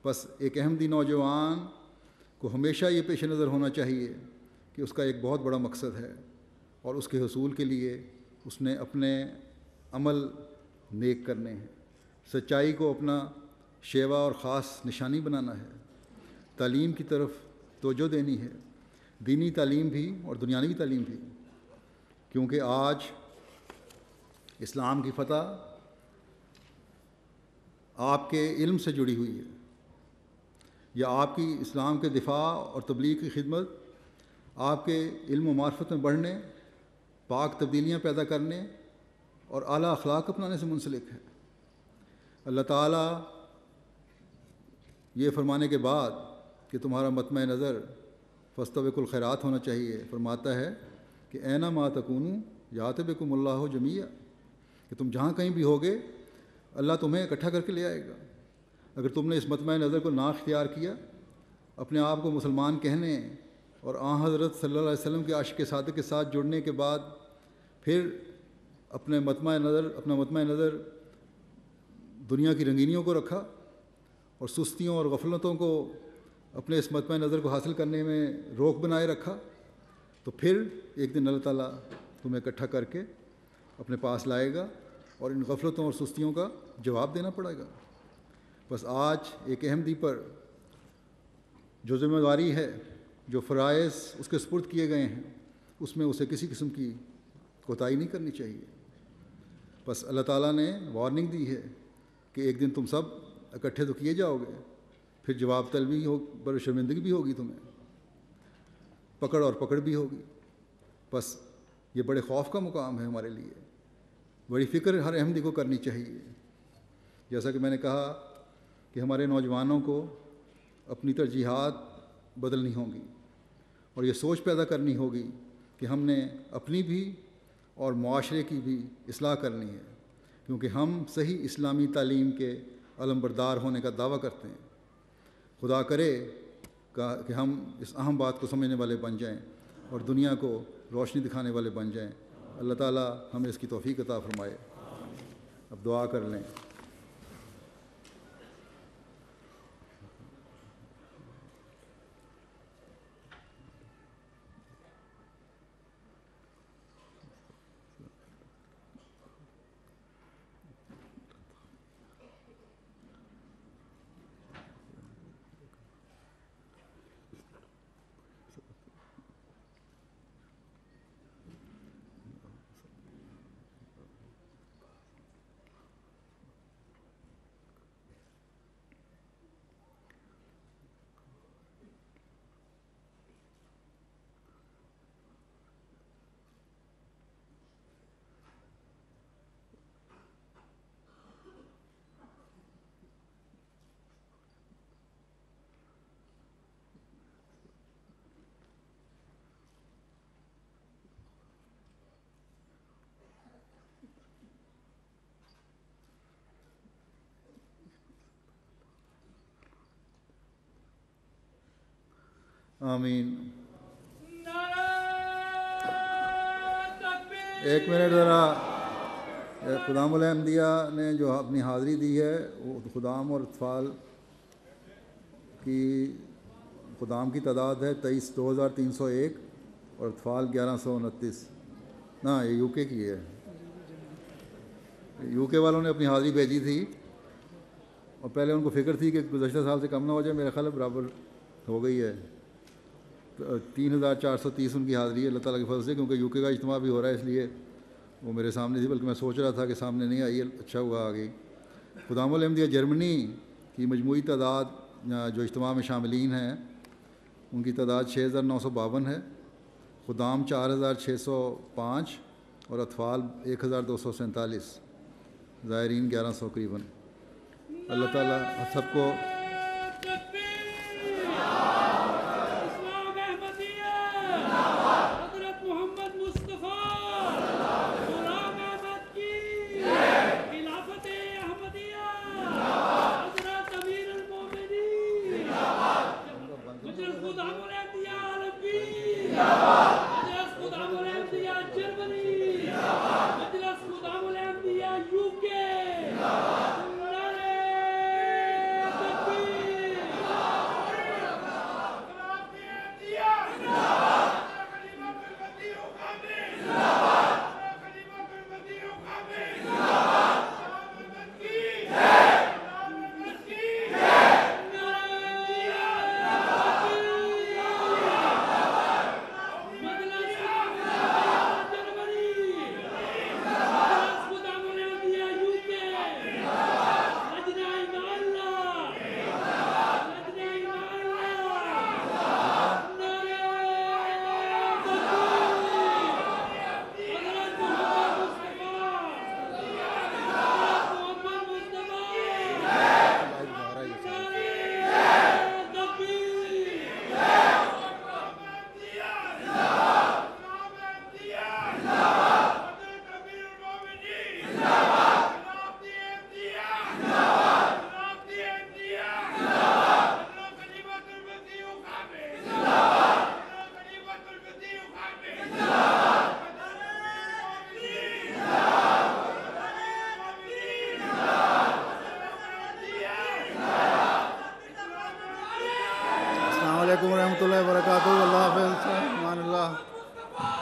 Speaker 1: بس ایک احمدی نوجوان کو ہمیشہ یہ پیش نظر ہونا چاہیے کہ اس کا ایک بہت بڑا مقصد ہے، اور اس کے حصول کے لیے اس نے اپنے عمل نیک کرنے ہیں، سچائی کو اپنا شیوا اور خاص نشانی بنانا ہے، تعلیم کی طرف توجہ دینی ہے، دینی تعلیم بھی اور دنیاوی تعلیم بھی، کیونکہ آج اسلام کی فتح آپ کے علم سے جڑی ہوئی ہے، یا آپ کی اسلام کے دفاع اور تبلیغ کی خدمت آپ کے علم و معرفت میں بڑھنے، پاک تبدیلیاں پیدا کرنے اور اعلیٰ اخلاق اپنانے سے منسلک ہے۔ اللہ تعالیٰ یہ فرمانے کے بعد کہ تمہارا مطمع نظر فاستبقوا الخیرات ہونا چاہیے، فرماتا ہے کہ اینما تکونوا یأت بکم اللہ جمیعا، کہ تم جہاں کہیں بھی ہوگے اللہ تمہیں اکٹھا کر کے لے آئے گا۔ اگر تم نے اس مطمع نظر کو نہ اختیار کیا، اپنے آپ کو مسلمان کہنے اور حضرت صلی اللہ علیہ وسلم کے عاشق صادق کے ساتھ جڑنے کے بعد پھر اپنا مطمع نظر دنیا کی رنگینیوں کو رکھا اور سستیوں اور غفلتوں کو اپنے اس مطمع نظر کو حاصل کرنے میں روک بنائے رکھا، تو پھر ایک دن اللہ تعالیٰ تمہیں اکٹھا کر کے اپنے پاس لائے گا اور ان غفلتوں اور سستیوں کا جواب دینا پڑے گا۔ بس آج ایک احمدی پر جو ذمہ داری ہے، جو فرائض اس کے سپرد کیے گئے ہیں، اس میں اسے کسی قسم کی کوتاہی نہیں کرنی چاہیے۔ بس اللہ تعالیٰ نے وارننگ دی ہے کہ ایک دن تم سب اکٹھے تو کیے جاؤ گے، پھر جواب طلبی پر شرمندگی بھی ہوگی، تمہیں پکڑ اور پکڑ بھی ہوگی۔ بس یہ بڑے خوف کا مقام ہے ہمارے لیے، بڑی فکر ہر احمدی کو کرنی چاہیے۔ جیسا کہ میں نے کہا کہ ہمارے نوجوانوں کو اپنی ترجیحات بدلنی ہوں گی اور یہ سوچ پیدا کرنی ہوگی کہ ہم نے اپنی بھی اور معاشرے کی بھی اصلاح کرنی ہے، کیونکہ ہم صحیح اسلامی تعلیم کے علمبردار ہونے کا دعویٰ کرتے ہیں۔ خدا کرے کہ ہم اس اہم بات کو سمجھنے والے بن جائیں اور دنیا کو روشنی دکھانے والے بن جائیں۔ اللہ تعالیٰ ہمیں اس کی توفیق عطا فرمائے۔ اب دعا کر لیں۔ آمین۔ ایک منٹ ذرا، خدام الاحمدیہ نے جو اپنی حاضری دی ہے وہ خدام اور اطفال کی خدام کی تعداد ہے 23,301 اور اطفال 1129۔ نہ یہ یو کے کی ہے، یو کے والوں نے اپنی حاضری بھیجی تھی اور پہلے ان کو فکر تھی کہ گزشتہ سال سے کم نہ ہو جائے، میرا خیال ہے برابر ہو گئی ہے۔ 3,430 ان کی حاضری ہے اللہ تعالیٰ کے فضل سے، کیونکہ یو کے کا اجتماع بھی ہو رہا ہے، اس لیے وہ میرے سامنے تھی، بلکہ میں سوچ رہا تھا کہ سامنے نہیں آئی، اچھا ہوا آ گئی۔ خدام الاحمدیہ جرمنی کی مجموعی تعداد جو اجتماع میں شاملین ہیں ان کی تعداد 6,952 ہے، خدام 4,605 اور اطفال 1,247، زائرین 1100 قریباً۔ اللہ تعالیٰ سب کو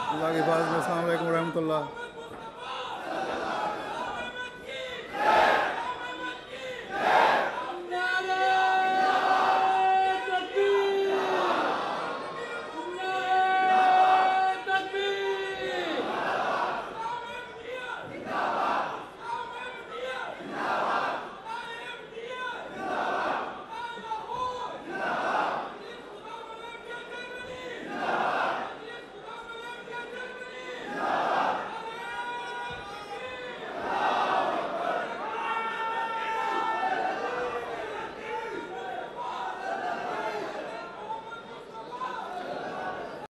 Speaker 1: اللہ کی حفاظت میں۔ السلام علیکم ورحمۃ اللہ۔